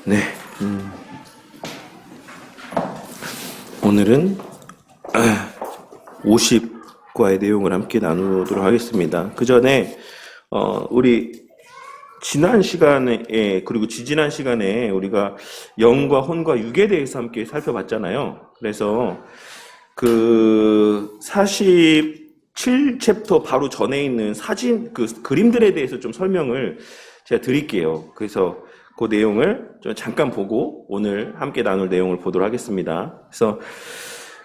네, 오늘은 50과의 내용을 함께 나누도록 하겠습니다. 그 전에 우리 지난 시간에 그리고 지지난 시간에 우리가 영과 혼과 육에 대해서 함께 살펴봤잖아요. 그래서 그 47챕터 바로 전에 있는 사진 그림들에 대해서 좀 설명을 제가 드릴게요. 그래서 그 내용을 좀 잠깐 보고 오늘 함께 나눌 내용을 보도록 하겠습니다. 그래서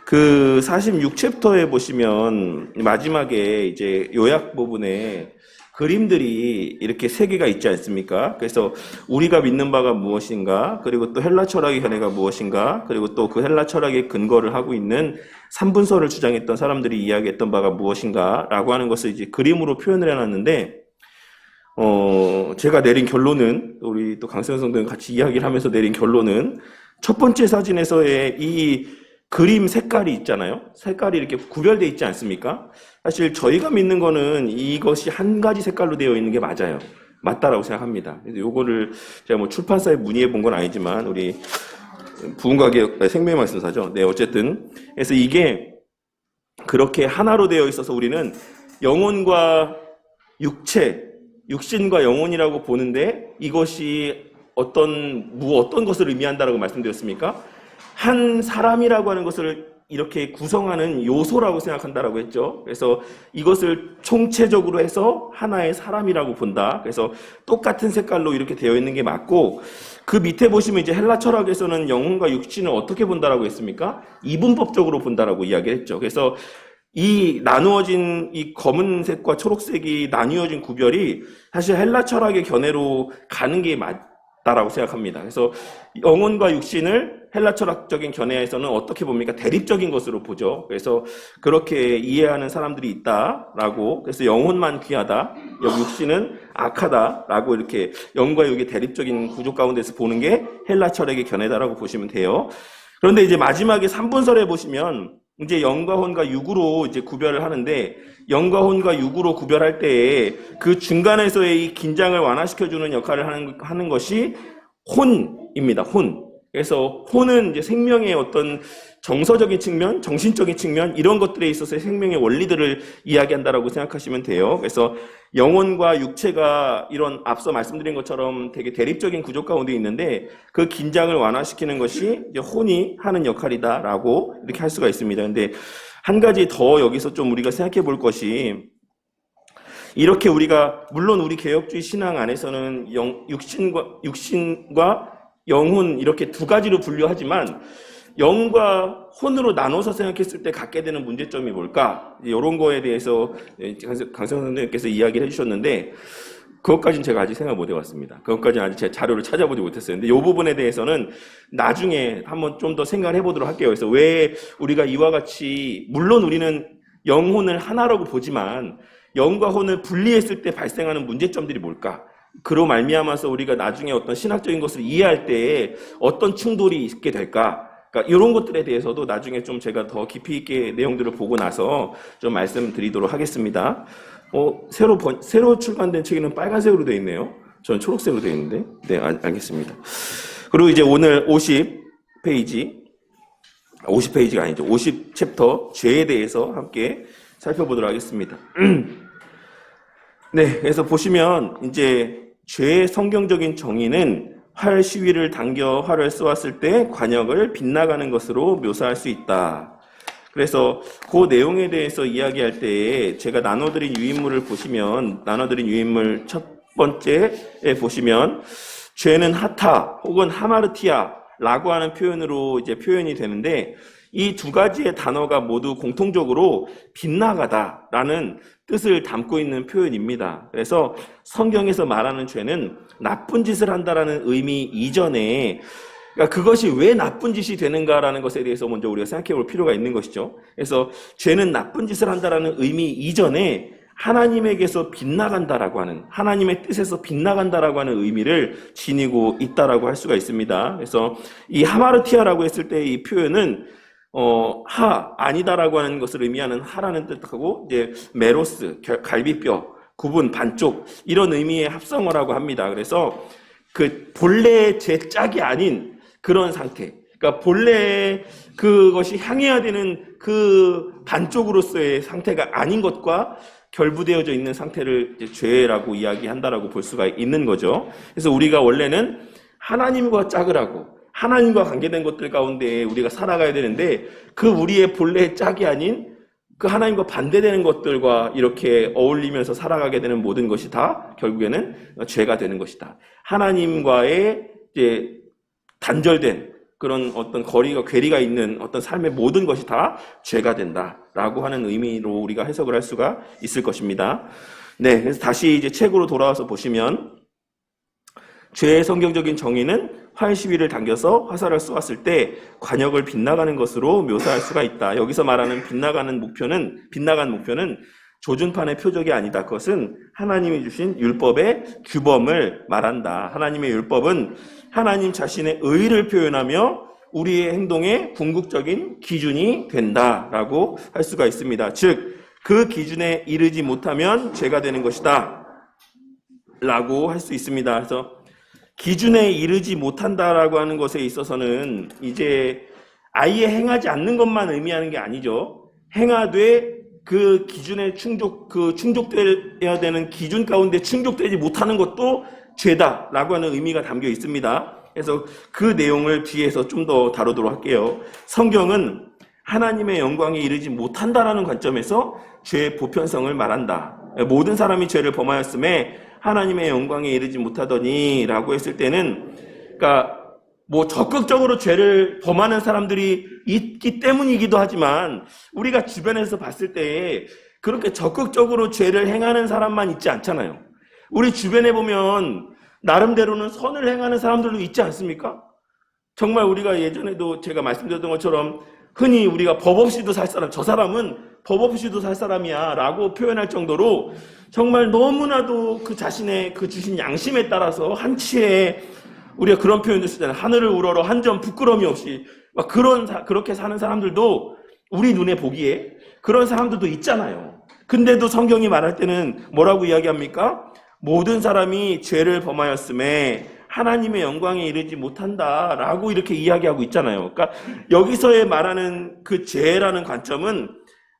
그 46챕터에 보시면 마지막에 이제 요약 부분에 그림들이 이렇게 세 개가 있지 않습니까? 그래서 우리가 믿는 바가 무엇인가, 그리고 또 헬라 철학의 견해가 무엇인가, 그리고 또 그 헬라 철학의 근거를 하고 있는 삼분설을 주장했던 사람들이 이야기했던 바가 무엇인가라고 하는 것을 이제 그림으로 표현을 해놨는데, 제가 내린 결론은, 우리 또 강세현 성도님 같이 이야기를 하면서 내린 결론은, 첫 번째 사진에서의 이 그림 색깔이 있잖아요. 색깔이 이렇게 구별되어 있지 않습니까? 사실 저희가 믿는 거는 이것이 한 가지 색깔로 되어 있는 게 맞아요. 맞다라고 생각합니다. 그래서 요거를 제가 뭐 출판사에 문의해 본 건 아니지만, 우리 부흥과개혁 생명의 말씀사죠. 네, 어쨌든. 그래서 이게 그렇게 하나로 되어 있어서 우리는 영혼과 육체, 육신과 영혼이라고 보는데 이것이 어떤 것을 의미한다라고 말씀드렸습니까? 한 사람이라고 하는 것을 이렇게 구성하는 요소라고 생각한다라고 했죠. 그래서 이것을 총체적으로 해서 하나의 사람이라고 본다. 그래서 똑같은 색깔로 이렇게 되어 있는 게 맞고, 그 밑에 보시면 이제 헬라 철학에서는 영혼과 육신을 어떻게 본다라고 했습니까? 이분법적으로 본다라고 이야기했죠. 그래서 이 나누어진 이 검은색과 초록색이 나뉘어진 구별이 사실 헬라 철학의 견해로 가는 게 맞다라고 생각합니다. 그래서 영혼과 육신을 헬라 철학적인 견해에서는 어떻게 봅니까? 대립적인 것으로 보죠. 그래서 그렇게 이해하는 사람들이 있다라고, 그래서 영혼만 귀하다, 육신은 악하다라고 이렇게 영과 육의 대립적인 구조 가운데서 보는 게 헬라 철학의 견해다라고 보시면 돼요. 그런데 이제 마지막에 3분설에 보시면 이제 영과 혼과 육으로 이제 구별을 하는데, 영과 혼과 육으로 구별할 때에 그 중간에서의 이 긴장을 완화시켜주는 역할을 하는 것이 혼입니다. 혼. 그래서 혼은 이제 생명의 어떤 정서적인 측면, 정신적인 측면, 이런 것들에 있어서의 생명의 원리들을 이야기한다라고 생각하시면 돼요. 그래서 영혼과 육체가 이런 앞서 말씀드린 것처럼 되게 대립적인 구조 가운데 있는데, 그 긴장을 완화시키는 것이 이제 혼이 하는 역할이다라고 이렇게 할 수가 있습니다. 근데 한 가지 더 여기서 좀 우리가 생각해 볼 것이, 이렇게 우리가 물론 우리 개혁주의 신앙 안에서는 육신과 영혼 이렇게 두 가지로 분류하지만, 영과 혼으로 나눠서 생각했을 때 갖게 되는 문제점이 뭘까? 이런 거에 대해서 강성 선생님께서 이야기를 해주셨는데, 그것까지는 제가 아직 생각 못 해봤습니다. 그것까지는 아직 제 자료를 찾아보지 못했어요. 근데 이 부분에 대해서는 나중에 한번 좀 더 생각을 해보도록 할게요. 그래서 왜 우리가 이와 같이, 물론 우리는 영혼을 하나라고 보지만 영과 혼을 분리했을 때 발생하는 문제점들이 뭘까? 그로 말미암아서 우리가 나중에 어떤 신학적인 것을 이해할 때에 어떤 충돌이 있게 될까? 그러니까 이런 것들에 대해서도 나중에 좀 제가 더 깊이 있게 내용들을 보고 나서 좀 말씀드리도록 하겠습니다. 새로 출간된 책에는 빨간색으로 되어 있네요. 저는 초록색으로 되어 있는데. 네, 알겠습니다. 그리고 이제 오늘 50페이지가 아니죠. 50챕터 죄에 대해서 함께 살펴보도록 하겠습니다. 네, 그래서 보시면 이제 죄의 성경적인 정의는 활 시위를 당겨 활을 쏘았을 때 관역을 빗나가는 것으로 묘사할 수 있다. 그래서 그 내용에 대해서 이야기할 때 제가 나눠드린 유인물을 보시면, 나눠드린 유인물 첫 번째에 보시면 죄는 하타 혹은 하마르티아라고 하는 표현으로 이제 표현이 되는데, 이 두 가지의 단어가 모두 공통적으로 빗나가다라는 뜻을 담고 있는 표현입니다. 그래서 성경에서 말하는 죄는 나쁜 짓을 한다라는 의미 이전에, 그러니까 그것이 왜 나쁜 짓이 되는가라는 것에 대해서 먼저 우리가 생각해 볼 필요가 있는 것이죠. 그래서 죄는 나쁜 짓을 한다라는 의미 이전에 하나님에게서 빗나간다라고 하는, 하나님의 뜻에서 빗나간다라고 하는 의미를 지니고 있다라고 할 수가 있습니다. 그래서 이 하마르티아라고 했을 때 이 표현은 아니다라고 하는 것을 의미하는 하라는 뜻하고, 이제 메로스, 갈비뼈, 구분, 반쪽, 이런 의미의 합성어라고 합니다. 그래서 그 본래의 제 짝이 아닌 그런 상태. 그러니까 본래 그것이 향해야 되는 그 반쪽으로서의 상태가 아닌 것과 결부되어져 있는 상태를 이제 죄라고 이야기한다라고 볼 수가 있는 거죠. 그래서 우리가 원래는 하나님과 짝을 하고 하나님과 관계된 것들 가운데 우리가 살아가야 되는데 그 우리의 본래의 짝이 아닌 그 하나님과 반대되는 것들과 이렇게 어울리면서 살아가게 되는 모든 것이 다 결국에는 죄가 되는 것이다. 하나님과의 이제 단절된 그런 어떤 거리가 괴리가 있는 어떤 삶의 모든 것이 다 죄가 된다라고 하는 의미로 우리가 해석을 할 수가 있을 것입니다. 네, 그래서 다시 이제 책으로 돌아와서 보시면 죄의 성경적인 정의는 활 시위를 당겨서 화살을 쏘았을 때 관역을 빗나가는 것으로 묘사할 수가 있다. 여기서 말하는 빗나간 목표는 조준판의 표적이 아니다. 그것은 하나님이 주신 율법의 규범을 말한다. 하나님의 율법은 하나님 자신의 의를 표현하며 우리의 행동의 궁극적인 기준이 된다라고 할 수가 있습니다. 즉, 그 기준에 이르지 못하면 죄가 되는 것이다 라고 할 수 있습니다. 그래서 기준에 이르지 못한다라고 하는 것에 있어서는 이제 아예 행하지 않는 것만 의미하는 게 아니죠. 행하되 그 기준에 충족되어야 되는 기준 가운데 충족되지 못하는 것도 죄다라고 하는 의미가 담겨 있습니다. 그래서 그 내용을 뒤에서 좀 더 다루도록 할게요. 성경은 하나님의 영광에 이르지 못한다라는 관점에서 죄의 보편성을 말한다. 모든 사람이 죄를 범하였음에 하나님의 영광에 이르지 못하더니 라고 했을 때는, 그러니까 뭐 적극적으로 죄를 범하는 사람들이 있기 때문이기도 하지만 우리가 주변에서 봤을 때 그렇게 적극적으로 죄를 행하는 사람만 있지 않잖아요. 우리 주변에 보면 나름대로는 선을 행하는 사람들도 있지 않습니까? 정말 우리가 예전에도 제가 말씀드렸던 것처럼 흔히 우리가 법 없이도 살 사람, 저 사람은 법 없이도 살 사람이야 라고 표현할 정도로 정말 너무나도 그 자신의 그 주신 양심에 따라서 한치의 우리가 그런 표현도 쓰잖아요. 하늘을 우러러 한 점 부끄러움이 없이 막 그렇게 사는 사람들도 우리 눈에 보기에 그런 사람들도 있잖아요. 근데도 성경이 말할 때는 뭐라고 이야기합니까? 모든 사람이 죄를 범하였음에 하나님의 영광에 이르지 못한다라고 이렇게 이야기하고 있잖아요. 그러니까 여기서의 말하는 그 죄라는 관점은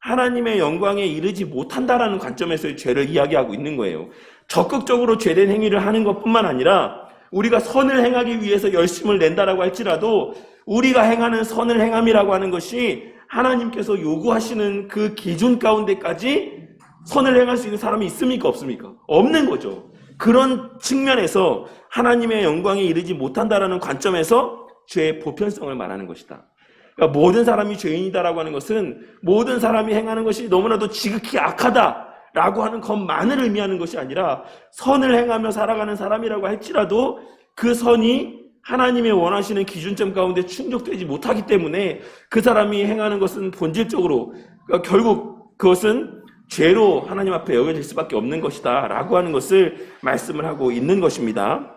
하나님의 영광에 이르지 못한다라는 관점에서의 죄를 이야기하고 있는 거예요. 적극적으로 죄된 행위를 하는 것뿐만 아니라 우리가 선을 행하기 위해서 열심을 낸다라고 할지라도 우리가 행하는 선을 행함이라고 하는 것이 하나님께서 요구하시는 그 기준 가운데까지 선을 행할 수 있는 사람이 있습니까? 없습니까? 없는 거죠. 그런 측면에서 하나님의 영광에 이르지 못한다라는 관점에서 죄의 보편성을 말하는 것이다. 그러니까 모든 사람이 죄인이다라고 하는 것은 모든 사람이 행하는 것이 너무나도 지극히 악하다라고 하는 것만을 의미하는 것이 아니라 선을 행하며 살아가는 사람이라고 할지라도 그 선이 하나님의 원하시는 기준점 가운데 충족되지 못하기 때문에 그 사람이 행하는 것은 본질적으로 그러니까 결국 그것은 죄로 하나님 앞에 여겨질 수밖에 없는 것이다 라고 하는 것을 말씀을 하고 있는 것입니다.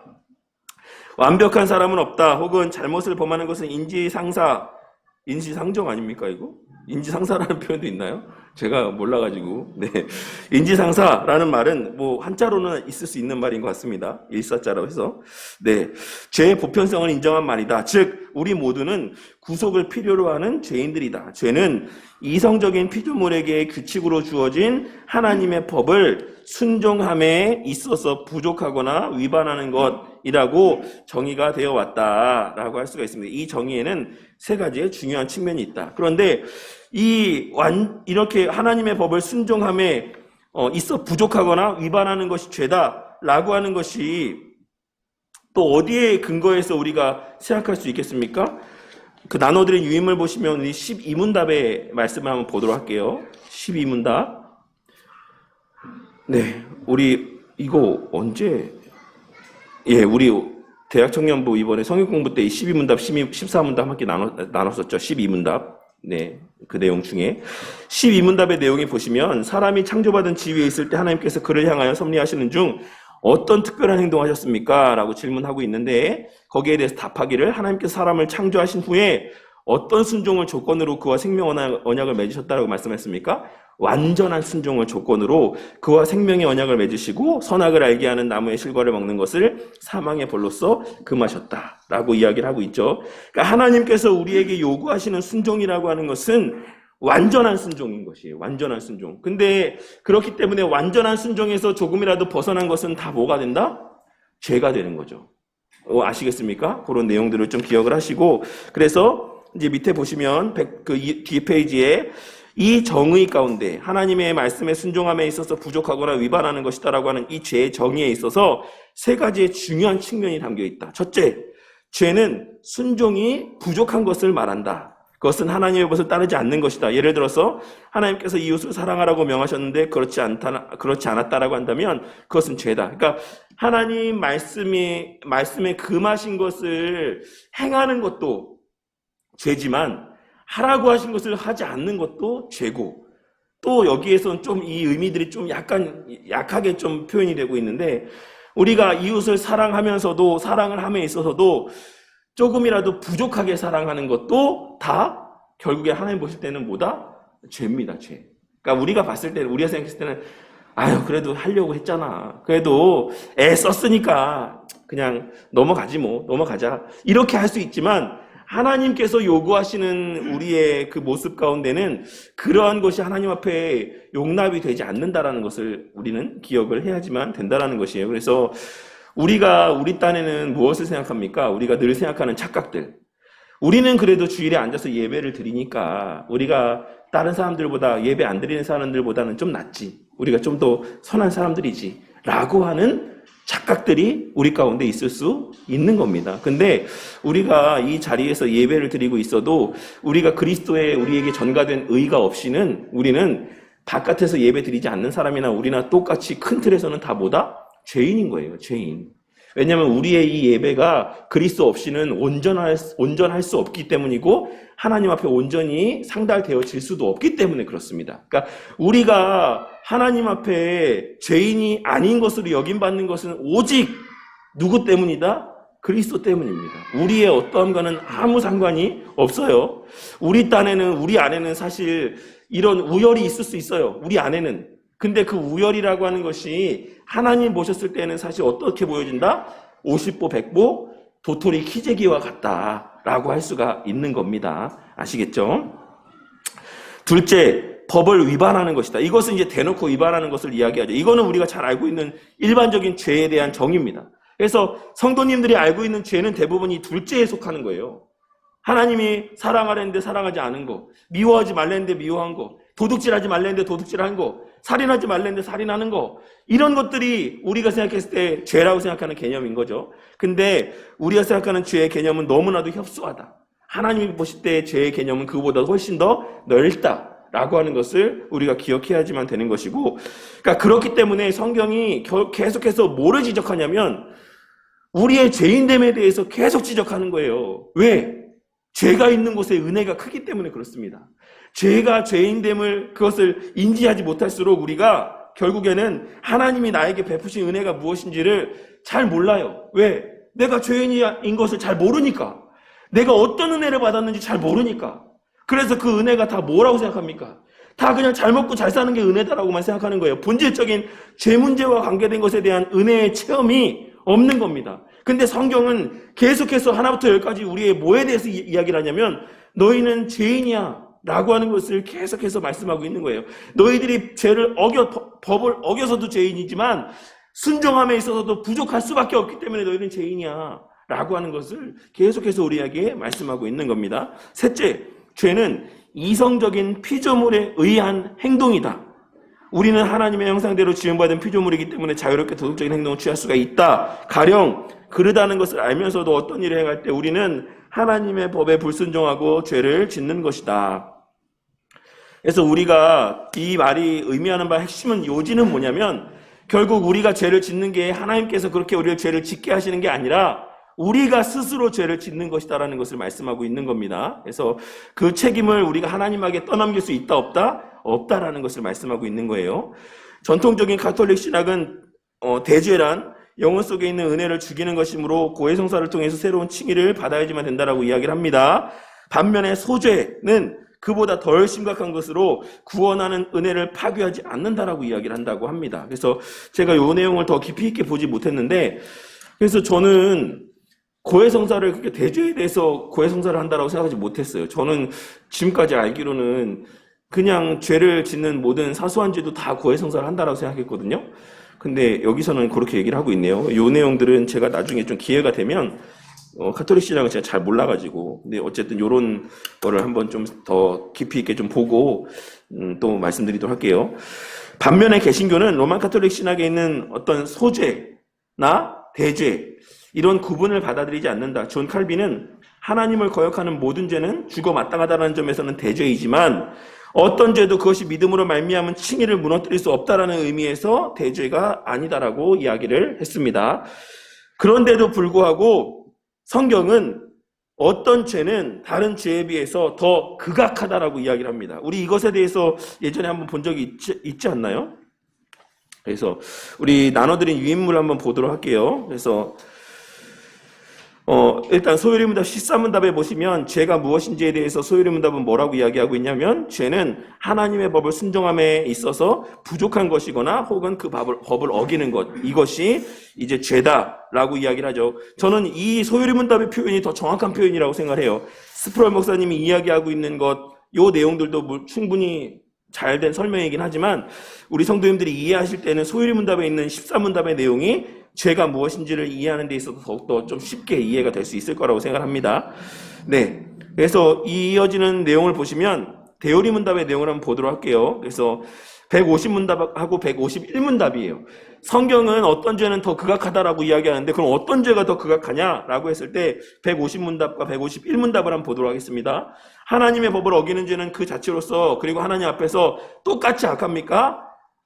완벽한 사람은 없다 혹은 잘못을 범하는 것은 인지상정 아닙니까 이거? 인지상사라는 표현도 있나요? 제가 몰라가지고. 네. 인지상사라는 말은 뭐 한자로는 있을 수 있는 말인 것 같습니다. 일사자라고 해서. 네. 죄의 보편성을 인정한 말이다. 즉, 우리 모두는 구속을 필요로 하는 죄인들이다. 죄는 이성적인 피조물에게 규칙으로 주어진 하나님의 법을 순종함에 있어서 부족하거나 위반하는 것이라고 정의가 되어 왔다라고 할 수가 있습니다. 이 정의에는 세 가지의 중요한 측면이 있다. 그런데 이렇게 하나님의 법을 순종함에 있어 부족하거나 위반하는 것이 죄다라고 하는 것이 또 어디에 근거해서 우리가 생각할 수 있겠습니까? 그 나눠드린 유인물 보시면 우리 12문답의 말씀을 한번 보도록 할게요. 12문답. 네, 우리 이거 언제? 예, 우리 대학청년부 이번에 성역공부 때 12문답, 14문답 함께 나눴었죠. 12문답. 네, 그 내용 중에 12문답의 내용에 보시면 사람이 창조받은 지위에 있을 때 하나님께서 그를 향하여 섭리하시는 중 어떤 특별한 행동하셨습니까? 라고 질문하고 있는데 거기에 대해서 답하기를 하나님께서 사람을 창조하신 후에 어떤 순종을 조건으로 그와 생명 언약을 맺으셨다라고 말씀했습니까? 완전한 순종을 조건으로 그와 생명의 언약을 맺으시고 선악을 알게 하는 나무의 실과를 먹는 것을 사망의 벌로써 금하셨다라고 이야기를 하고 있죠. 그러니까 하나님께서 우리에게 요구하시는 순종이라고 하는 것은 완전한 순종인 것이에요. 완전한 순종. 근데 그렇기 때문에 완전한 순종에서 조금이라도 벗어난 것은 다 뭐가 된다? 죄가 되는 거죠. 아시겠습니까? 그런 내용들을 좀 기억을 하시고, 그래서 이제 밑에 보시면 뒤 페이지에 이 정의 가운데 하나님의 말씀에 순종함에 있어서 부족하거나 위반하는 것이다라고 하는 이 죄의 정의에 있어서 세 가지의 중요한 측면이 담겨 있다. 첫째, 죄는 순종이 부족한 것을 말한다. 그것은 하나님의 것을 따르지 않는 것이다. 예를 들어서 하나님께서 이웃을 사랑하라고 명하셨는데 그렇지 않았다라고 한다면 그것은 죄다. 그러니까 하나님 말씀에 금하신 것을 행하는 것도 죄지만 하라고 하신 것을 하지 않는 것도 죄고, 또 여기에서는 좀 이 의미들이 좀 약간 약하게 좀 표현이 되고 있는데, 우리가 이웃을 사랑하면서도 사랑을 함에 있어서도 조금이라도 부족하게 사랑하는 것도 다 결국에 하나님 보실 때는 뭐다? 죄입니다, 죄. 그러니까 우리가 봤을 때는, 우리가 생각했을 때는 아유 그래도 하려고 했잖아, 그래도 애 썼으니까 그냥 넘어가지 뭐, 넘어가자, 이렇게 할 수 있지만 하나님께서 요구하시는 우리의 그 모습 가운데는 그러한 것이 하나님 앞에 용납이 되지 않는다라는 것을 우리는 기억을 해야지만 된다라는 것이에요. 그래서 우리가 우리 딴에는 무엇을 생각합니까? 우리가 늘 생각하는 착각들. 우리는 그래도 주일에 앉아서 예배를 드리니까 우리가 다른 사람들보다, 예배 안 드리는 사람들보다는 좀 낫지, 우리가 좀 더 선한 사람들이지 라고 하는 착각들이 우리 가운데 있을 수 있는 겁니다. 근데 우리가 이 자리에서 예배를 드리고 있어도 우리가 그리스도의 우리에게 전가된 의가 없이는 우리는 바깥에서 예배 드리지 않는 사람이나 우리나 똑같이 큰 틀에서는 다 뭐다? 죄인인 거예요. 죄인. 왜냐하면 우리의 이 예배가 그리스도 없이는 온전할 수 없기 때문이고 하나님 앞에 온전히 상달되어질 수도 없기 때문에 그렇습니다. 그러니까 우리가 하나님 앞에 죄인이 아닌 것으로 여김받는 것은 오직 누구 때문이다? 그리스도 때문입니다. 우리의 어떠함과는 아무 상관이 없어요. 우리 안에는 사실 이런 우열이 있을 수 있어요. 우리 안에는. 근데 그 우열이라고 하는 것이 하나님 보셨을 때는 사실 어떻게 보여진다? 50보 100보 도토리 키재기와 같다라고 할 수가 있는 겁니다. 아시겠죠? 둘째, 법을 위반하는 것이다. 이것은 이제 대놓고 위반하는 것을 이야기하죠. 이거는 우리가 잘 알고 있는 일반적인 죄에 대한 정의입니다. 그래서 성도님들이 알고 있는 죄는 대부분 이 둘째에 속하는 거예요. 하나님이 사랑하랬는데 사랑하지 않은 거, 미워하지 말랬는데 미워한 거, 도둑질하지 말랬는데 도둑질한 거, 살인하지 말랬는데 살인하는 거, 이런 것들이 우리가 생각했을 때 죄라고 생각하는 개념인 거죠. 근데 우리가 생각하는 죄의 개념은 너무나도 협소하다. 하나님이 보실 때 죄의 개념은 그보다 훨씬 더 넓다라고 하는 것을 우리가 기억해야지만 되는 것이고, 그러니까 그렇기 때문에 성경이 계속해서 뭐를 지적하냐면 우리의 죄인됨에 대해서 계속 지적하는 거예요. 왜? 죄가 있는 곳에 은혜가 크기 때문에 그렇습니다. 죄가 죄인됨을, 그것을 인지하지 못할수록 우리가 결국에는 하나님이 나에게 베푸신 은혜가 무엇인지를 잘 몰라요. 왜? 내가 죄인인 것을 잘 모르니까. 내가 어떤 은혜를 받았는지 잘 모르니까. 그래서 그 은혜가 다 뭐라고 생각합니까? 다 그냥 잘 먹고 잘 사는 게 은혜다라고만 생각하는 거예요. 본질적인 죄 문제와 관계된 것에 대한 은혜의 체험이 없는 겁니다. 근데 성경은 계속해서 하나부터 열까지 우리의 뭐에 대해서 이야기를 하냐면 너희는 죄인이야 라고 하는 것을 계속해서 말씀하고 있는 거예요. 너희들이 법을 어겨서도 죄인이지만 순종함에 있어서도 부족할 수밖에 없기 때문에 너희는 죄인이야 라고 하는 것을 계속해서 우리에게 말씀하고 있는 겁니다. 셋째, 죄는 이성적인 피조물에 의한 행동이다. 우리는 하나님의 형상대로 지음받은 피조물이기 때문에 자유롭게 도덕적인 행동을 취할 수가 있다. 가령 그러다는 것을 알면서도 어떤 일을 행할 때 우리는 하나님의 법에 불순종하고 죄를 짓는 것이다. 그래서 우리가 이 말이 의미하는 바의 핵심은, 요지는 뭐냐면 결국 우리가 죄를 짓는 게 하나님께서 그렇게 우리를 죄를 짓게 하시는 게 아니라 우리가 스스로 죄를 짓는 것이다라는 것을 말씀하고 있는 겁니다. 그래서 그 책임을 우리가 하나님에게 떠넘길 수 있다 없다? 없다라는 것을 말씀하고 있는 거예요. 전통적인 가톨릭 신학은 대죄란 영혼 속에 있는 은혜를 죽이는 것이므로 고해성사를 통해서 새로운 칭의를 받아야지만 된다라고 이야기를 합니다. 반면에 소죄는 그보다 덜 심각한 것으로 구원하는 은혜를 파괴하지 않는다라고 이야기를 한다고 합니다. 그래서 제가 이 내용을 더 깊이 있게 보지 못했는데, 그래서 저는 고해성사를 그렇게 대죄에 대해서 고해성사를 한다라고 생각하지 못했어요. 저는 지금까지 알기로는 그냥 죄를 짓는 모든 사소한 죄도 다 고해성사를 한다라고 생각했거든요. 근데 여기서는 그렇게 얘기를 하고 있네요. 이 내용들은 제가 나중에 좀 기회가 되면 가톨릭 신앙을 제가 잘 몰라가지고, 근데 어쨌든 요런 거를 한번 좀 더 깊이 있게 좀 보고 또 말씀드리도록 할게요. 반면에 개신교는 로만 가톨릭 신학에 있는 어떤 소죄나 대죄 이런 구분을 받아들이지 않는다. 존 칼빈은 하나님을 거역하는 모든 죄는 죽어 마땅하다는 점에서는 대죄이지만 어떤 죄도 그것이 믿음으로 말미암은 칭의를 무너뜨릴 수 없다라는 의미에서 대죄가 아니다라고 이야기를 했습니다. 그런데도 불구하고 성경은 어떤 죄는 다른 죄에 비해서 더 극악하다라고 이야기를 합니다. 우리 이것에 대해서 예전에 한번 본 적이 있지 않나요? 그래서 우리 나눠드린 유인물 한번 보도록 할게요. 그래서 일단 소요리문답 13문답에 보시면 죄가 무엇인지에 대해서 소요리문답은 뭐라고 이야기하고 있냐면, 죄는 하나님의 법을 순종함에 있어서 부족한 것이거나 혹은 그 법을 어기는 것, 이것이 이제 죄다라고 이야기를 하죠. 저는 이 소요리문답의 표현이 더 정확한 표현이라고 생각해요. 스프롤 목사님이 이야기하고 있는 것, 요 내용들도 충분히 잘된 설명이긴 하지만 우리 성도님들이 이해하실 때는 소요리문답에 있는 13문답의 내용이 죄가 무엇인지를 이해하는 데 있어서 더욱더 좀 쉽게 이해가 될 수 있을 거라고 생각합니다. 네. 그래서 이어지는 내용을 보시면 대요리 문답의 내용을 한번 보도록 할게요. 그래서 150문답하고 151문답이에요. 성경은 어떤 죄는 더 극악하다라고 이야기하는데, 그럼 어떤 죄가 더 극악하냐라고 했을 때 150문답과 151문답을 한번 보도록 하겠습니다. 하나님의 법을 어기는 죄는 그 자체로서, 그리고 하나님 앞에서 똑같이 악합니까?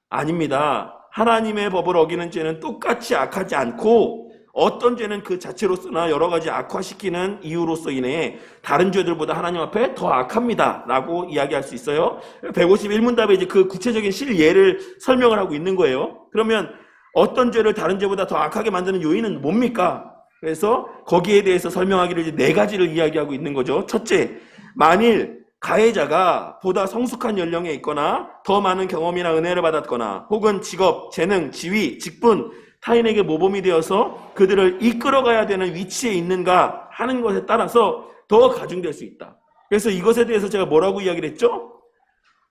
아닙니다. 하나님의 법을 어기는 죄는 똑같이 악하지 않고 어떤 죄는 그 자체로서나 여러 가지 악화시키는 이유로서 인해 다른 죄들보다 하나님 앞에 더 악합니다 라고 이야기할 수 있어요. 151문답에 이제 그 구체적인 실예를 설명을 하고 있는 거예요. 그러면 어떤 죄를 다른 죄보다 더 악하게 만드는 요인은 뭡니까? 그래서 거기에 대해서 설명하기를 이제 네 가지를 이야기하고 있는 거죠. 첫째, 만일 가해자가 보다 성숙한 연령에 있거나 더 많은 경험이나 은혜를 받았거나 혹은 직업, 재능, 지위, 직분, 타인에게 모범이 되어서 그들을 이끌어가야 되는 위치에 있는가 하는 것에 따라서 더 가중될 수 있다. 그래서 이것에 대해서 제가 뭐라고 이야기를 했죠?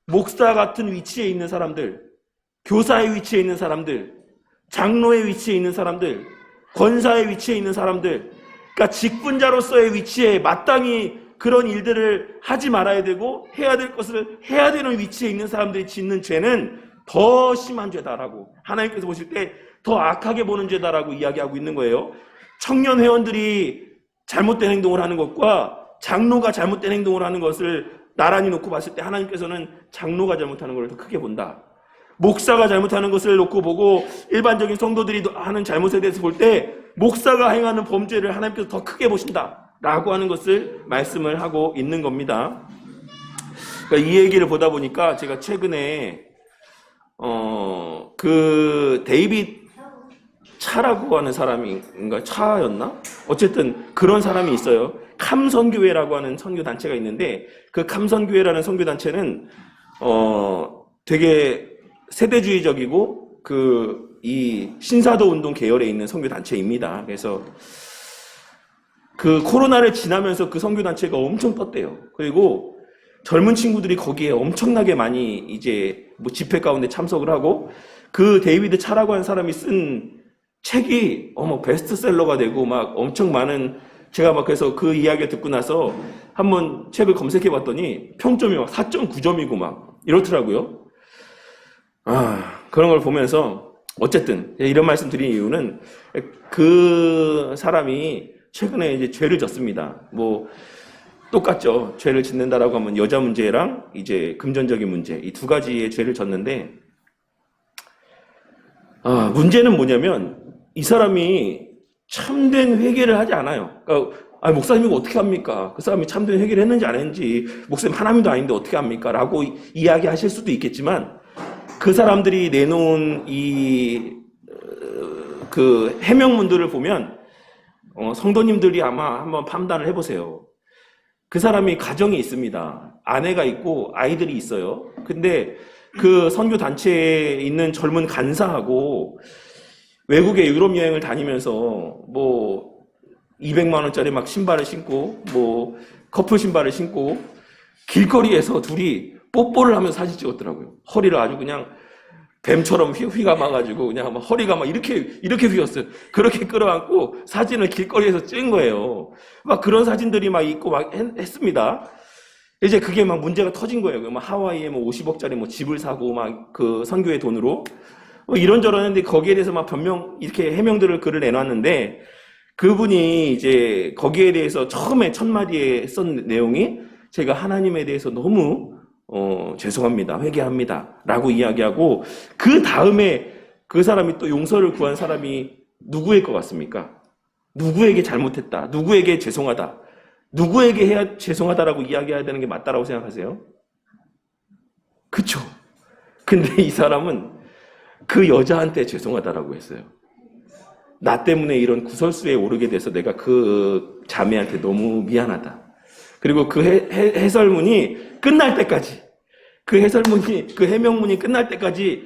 목사 같은 위치에 있는 사람들, 교사의 위치에 있는 사람들, 장로의 위치에 있는 사람들, 권사의 위치에 있는 사람들, 그러니까 직분자로서의 위치에 마땅히 그런 일들을 하지 말아야 되고 해야 될 것을 해야 되는 위치에 있는 사람들이 짓는 죄는 더 심한 죄다라고, 하나님께서 보실 때 더 악하게 보는 죄다라고 이야기하고 있는 거예요. 청년 회원들이 잘못된 행동을 하는 것과 장로가 잘못된 행동을 하는 것을 나란히 놓고 봤을 때 하나님께서는 장로가 잘못하는 걸 더 크게 본다. 목사가 잘못하는 것을 놓고 보고 일반적인 성도들이 하는 잘못에 대해서 볼 때 목사가 행하는 범죄를 하나님께서 더 크게 보신다 라고 하는 것을 말씀을 하고 있는 겁니다. 그러니까 이 얘기를 보다 보니까 제가 최근에 그 데이빗 차라고 하는 사람인가, 차였나? 어쨌든 그런 사람이 있어요. 감선교회라고 하는 선교단체가 있는데, 그 감선교회라는 선교단체는 되게 세대주의적이고 이 신사도 운동 계열에 있는 선교단체입니다. 그래서 그 코로나를 지나면서 그 선교단체가 엄청 떴대요. 그리고 젊은 친구들이 거기에 엄청나게 많이 이제 뭐 집회 가운데 참석을 하고, 그 데이비드 차라고 하는 사람이 쓴 책이 베스트셀러가 되고 막 엄청 많은, 제가 막 그래서 그 이야기를 듣고 나서 한번 책을 검색해 봤더니 평점이 막 4.9점이고 막 이렇더라고요. 그런 걸 보면서 어쨌든 이런 말씀 드린 이유는, 그 사람이 최근에 이제 죄를 졌습니다. 뭐 똑같죠. 죄를 짓는다라고 하면 여자 문제랑 이제 금전적인 문제, 이 두 가지의 죄를 졌는데, 문제는 뭐냐면 이 사람이 참된 회개를 하지 않아요. 그러니까 목사님이 어떻게 합니까? 그 사람이 참된 회개를 했는지 안 했는지, 목사님 하나님도 아닌데 어떻게 합니까? 라고 이야기하실 수도 있겠지만, 그 사람들이 내놓은 그 해명문들을 보면 성도님들이 아마 한번 판단을 해보세요. 그 사람이 가정이 있습니다. 아내가 있고 아이들이 있어요. 근데 그 선교 단체에 있는 젊은 간사하고 외국에 유럽 여행을 다니면서 뭐 200만 원짜리 막 신발을 신고 뭐 커플 신발을 신고 길거리에서 둘이 뽀뽀를 하면서 사진 찍었더라고요. 허리를 아주 그냥 뱀처럼 휘감아가지고 그냥 막 허리가 막 이렇게 휘었어요. 그렇게 끌어안고 사진을 길거리에서 찍은 거예요. 막 그런 사진들이 막 있고 막 했습니다. 이제 그게 막 문제가 터진 거예요. 막 하와이에 뭐 50억짜리 뭐 집을 사고 막 그 선교의 돈으로 뭐 이런저런 했는데 거기에 대해서 막 이렇게 해명들을 글을 내놨는데 그분이 이제 거기에 대해서 처음에 첫 마디에 쓴 내용이 제가 하나님에 대해서 너무 죄송합니다. 회개합니다. 라고 이야기하고 그 다음에 그 사람이 또 용서를 구한 사람이 누구일 것 같습니까? 누구에게 잘못했다. 누구에게 죄송하다. 누구에게 해야 죄송하다라고 이야기해야 되는 게 맞다라고 생각하세요? 그쵸? 근데 이 사람은 그 여자한테 죄송하다라고 했어요. 나 때문에 이런 구설수에 오르게 돼서 내가 그 자매한테 너무 미안하다. 그리고 그 해설문이 끝날 때까지, 그 해명문이 끝날 때까지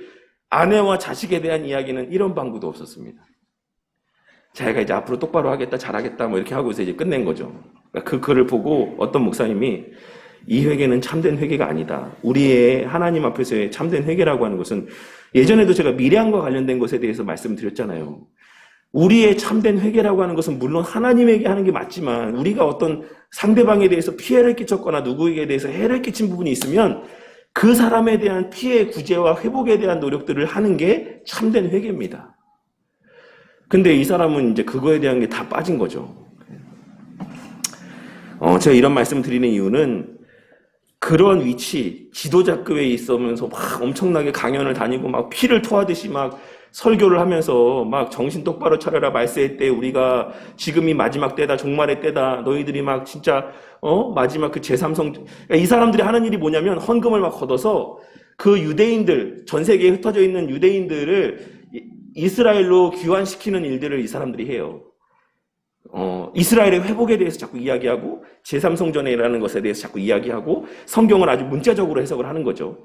아내와 자식에 대한 이야기는 이런 방구도 없었습니다. 자기가 이제 앞으로 똑바로 하겠다, 잘하겠다, 뭐 이렇게 하고서 이제 끝낸 거죠. 그 글을 보고 어떤 목사님이 이 회개는 참된 회개가 아니다. 우리의 하나님 앞에서의 참된 회개라고 하는 것은 예전에도 제가 미량과 관련된 것에 대해서 말씀드렸잖아요. 우리의 참된 회개라고 하는 것은 물론 하나님에게 하는 게 맞지만 우리가 어떤 상대방에 대해서 피해를 끼쳤거나 누구에게 대해서 해를 끼친 부분이 있으면 그 사람에 대한 피해 구제와 회복에 대한 노력들을 하는 게 참된 회개입니다. 근데 이 사람은 이제 그거에 대한 게 다 빠진 거죠. 제가 이런 말씀을 드리는 이유는 그런 위치, 지도자급에 있으면서 막 엄청나게 강연을 다니고 막 피를 토하듯이 막 설교를 하면서 막 정신 똑바로 차려라 말세의 때 우리가 지금이 마지막 때다 종말의 때다 너희들이 막 진짜 마지막 그 제3성 그러니까 이 사람들이 하는 일이 뭐냐면 헌금을 막 걷어서 그 유대인들 전 세계에 흩어져 있는 유대인들을 이스라엘로 귀환시키는 일들을 이 사람들이 해요. 이스라엘의 회복에 대해서 자꾸 이야기하고 제3성전이라는 것에 대해서 자꾸 이야기하고 성경을 아주 문자적으로 해석을 하는 거죠.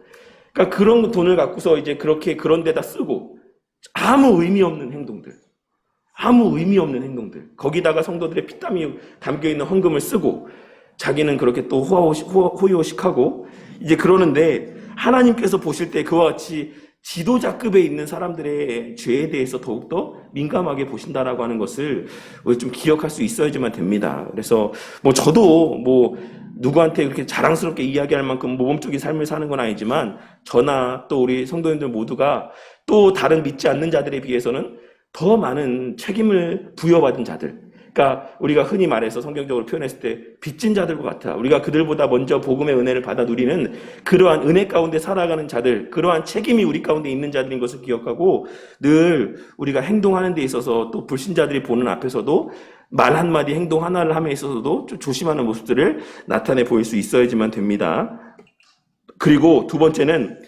그러니까 그런 돈을 갖고서 이제 그렇게 그런 데다 쓰고 아무 의미 없는 행동들. 거기다가 성도들의 피땀이 담겨있는 헌금을 쓰고 자기는 그렇게 또 호의호식하고 이제 그러는데 하나님께서 보실 때 그와 같이 지도자급에 있는 사람들의 죄에 대해서 더욱더 민감하게 보신다라고 하는 것을 좀 기억할 수 있어야지만 됩니다. 그래서 저도 누구한테 그렇게 자랑스럽게 이야기할 만큼 모범적인 삶을 사는 건 아니지만 저나 또 우리 성도님들 모두가 또 다른 믿지 않는 자들에 비해서는 더 많은 책임을 부여받은 자들, 그러니까 우리가 흔히 말해서 성경적으로 표현했을 때 빚진 자들과 같아. 우리가 그들보다 먼저 복음의 은혜를 받아 누리는 그러한 은혜 가운데 살아가는 자들, 그러한 책임이 우리 가운데 있는 자들인 것을 기억하고 늘 우리가 행동하는 데 있어서 또 불신자들이 보는 앞에서도 말 한마디 행동 하나를 함에 있어서도 좀 조심하는 모습들을 나타내 보일 수 있어야지만 됩니다. 그리고 두 번째는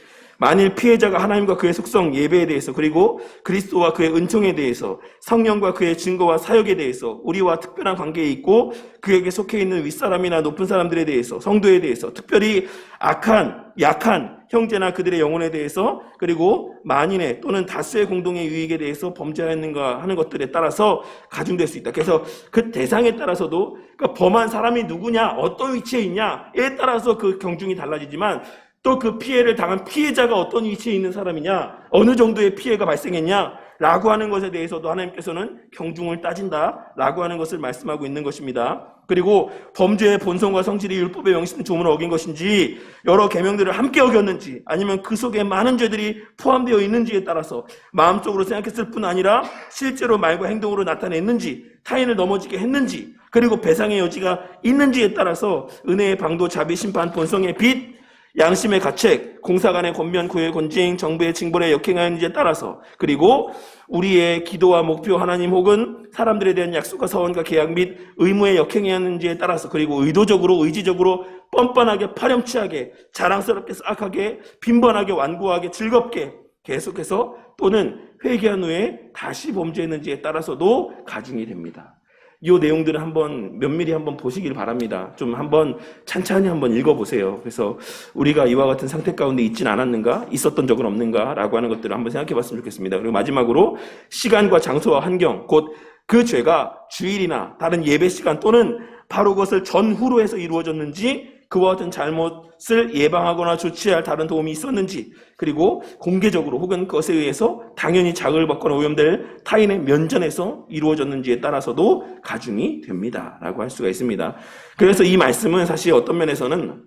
만일 피해자가 하나님과 그의 속성, 예배에 대해서 그리고 그리스도와 그의 은총에 대해서 성령과 그의 증거와 사역에 대해서 우리와 특별한 관계에 있고 그에게 속해 있는 윗사람이나 높은 사람들에 대해서 성도에 대해서 특별히 악한, 약한 형제나 그들의 영혼에 대해서 그리고 만인의 또는 다수의 공동의 유익에 대해서 범죄하였는가 하는 것들에 따라서 가중될 수 있다. 그래서 그 대상에 따라서도 그러니까 범한 사람이 누구냐, 어떤 위치에 있냐에 따라서 그 경중이 달라지지만 또 그 피해를 당한 피해자가 어떤 위치에 있는 사람이냐, 어느 정도의 피해가 발생했냐 라고 하는 것에 대해서도 하나님께서는 경중을 따진다라고 하는 것을 말씀하고 있는 것입니다. 그리고 범죄의 본성과 성질이 율법의 명심 조문을 어긴 것인지 여러 계명들을 함께 어겼는지 아니면 그 속에 많은 죄들이 포함되어 있는지에 따라서 마음속으로 생각했을 뿐 아니라 실제로 말과 행동으로 나타냈는지 타인을 넘어지게 했는지 그리고 배상의 여지가 있는지에 따라서 은혜의 방도 자비 심판 본성의 빛 양심의 가책, 공사간의 권면, 구의 권징, 정부의 징벌에 역행하는지에 따라서 그리고 우리의 기도와 목표 하나님 혹은 사람들에 대한 약속과 서원과 계약 및 의무에 역행하는지에 따라서 그리고 의도적으로 의지적으로 뻔뻔하게 파렴치하게 자랑스럽게 싹하게 빈번하게 완고하게 즐겁게 계속해서 또는 회개한 후에 다시 범죄했는지에 따라서도 가중이 됩니다. 이 내용들을 한번 면밀히 한번 보시길 바랍니다. 좀 한번 찬찬히 한번 읽어보세요. 그래서 우리가 이와 같은 상태 가운데 있진 않았는가? 있었던 적은 없는가? 라고 하는 것들을 한번 생각해 봤으면 좋겠습니다. 그리고 마지막으로 시간과 장소와 환경, 곧 그 죄가 주일이나 다른 예배 시간 또는 바로 그것을 전후로 해서 이루어졌는지, 그와 같은 잘못을 예방하거나 조치할 다른 도움이 있었는지, 그리고 공개적으로 혹은 그것에 의해서 당연히 자극을 받거나 오염될 타인의 면전에서 이루어졌는지에 따라서도 가중이 됩니다. 라고 할 수가 있습니다. 그래서 이 말씀은 사실 어떤 면에서는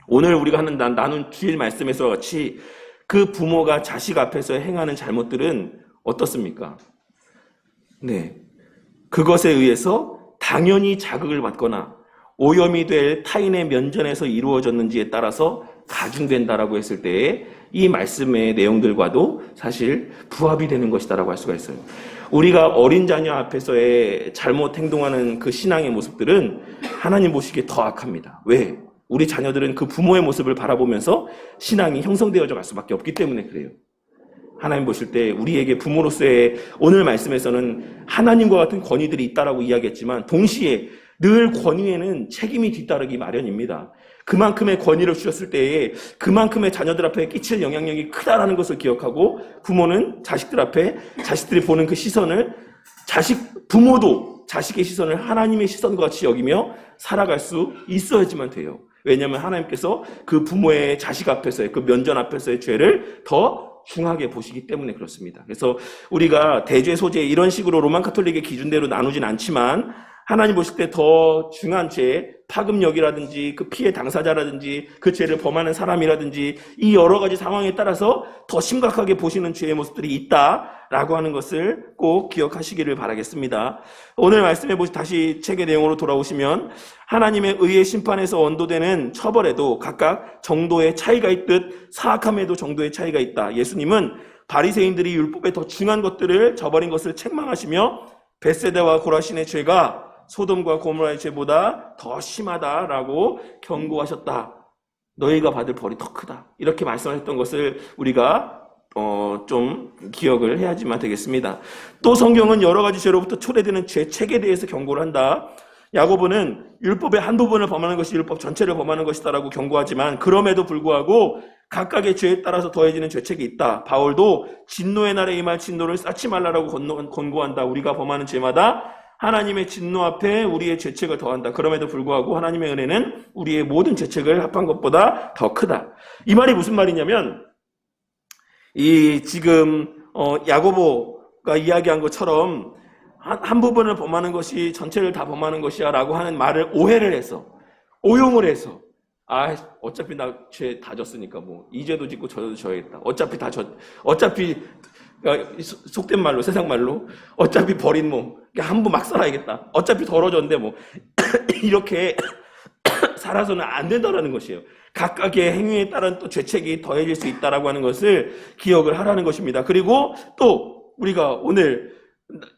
오늘 우리가 하는 나눈 주일 말씀에서 같이 그 부모가 자식 앞에서 행하는 잘못들은 어떻습니까? 네, 그것에 의해서 당연히 자극을 받거나 오염이 될 타인의 면전에서 이루어졌는지에 따라서 가중된다라고 했을 때에 이 말씀의 내용들과도 사실 부합이 되는 것이다라고 할 수가 있어요. 우리가 어린 자녀 앞에서의 잘못 행동하는 그 신앙의 모습들은 하나님 보시기에 더 악합니다. 왜? 우리 자녀들은 그 부모의 모습을 바라보면서 신앙이 형성되어져 갈 수밖에 없기 때문에 그래요. 하나님 보실 때 우리에게 부모로서의 오늘 말씀에서는 하나님과 같은 권위들이 있다라고 이야기했지만 동시에 늘 권위에는 책임이 뒤따르기 마련입니다. 그만큼의 권위를 주셨을 때에 그만큼의 자녀들 앞에 끼칠 영향력이 크다라는 것을 기억하고 부모는 자식들 앞에 자식들이 보는 그 시선을 부모도 자식의 시선을 하나님의 시선과 같이 여기며 살아갈 수 있어야지만 돼요. 왜냐하면 하나님께서 그 부모의 자식 앞에서의 그 면전 앞에서의 죄를 더 중하게 보시기 때문에 그렇습니다. 그래서 우리가 대죄 소재 이런 식으로 로만 카톨릭의 기준대로 나누진 않지만 하나님 보실 때 더 중한 죄, 파급력이라든지 그 피해 당사자라든지 그 죄를 범하는 사람이라든지 이 여러 가지 상황에 따라서 더 심각하게 보시는 죄의 모습들이 있다라고 하는 것을 꼭 기억하시기를 바라겠습니다. 오늘 말씀해 보시 다시 책의 내용으로 돌아오시면 하나님의 의의 심판에서 언도되는 처벌에도 각각 정도의 차이가 있듯 사악함에도 정도의 차이가 있다. 예수님은 바리새인들이 율법에 더 중한 것들을 저버린 것을 책망하시며 벳세다와 고라신의 죄가 소돔과 고모라의 죄보다 더 심하다라고 경고하셨다. 너희가 받을 벌이 더 크다. 이렇게 말씀하셨던 것을 우리가 좀 기억을 해야지만 되겠습니다. 또 성경은 여러 가지 죄로부터 초래되는 죄책에 대해서 경고를 한다. 야고보는 율법의 한 부분을 범하는 것이 율법 전체를 범하는 것이다라고 경고하지만 그럼에도 불구하고 각각의 죄에 따라서 더해지는 죄책이 있다. 바울도 진노의 날에 임할 진노를 쌓지 말라라고 권고한다. 우리가 범하는 죄마다 하나님의 진노 앞에 우리의 죄책을 더한다. 그럼에도 불구하고 하나님의 은혜는 우리의 모든 죄책을 합한 것보다 더 크다. 이 말이 무슨 말이냐면 이 지금 야고보가 이야기한 것처럼 한 부분을 범하는 것이 전체를 다 범하는 것이야 라고 하는 말을 오해를 해서 오용을 해서 어차피 나 죄 다 졌으니까 뭐 이 죄도 짓고 저 죄도 져야겠다. 어차피 속된 말로 세상 말로 어차피 버린 몸 한 번 막 살아야겠다. 어차피 더러졌는데 뭐 이렇게 살아서는 안 된다라는 것이에요. 각각의 행위에 따른 또 죄책이 더해질 수 있다라고 하는 것을 기억을 하라는 것입니다. 그리고 또 우리가 오늘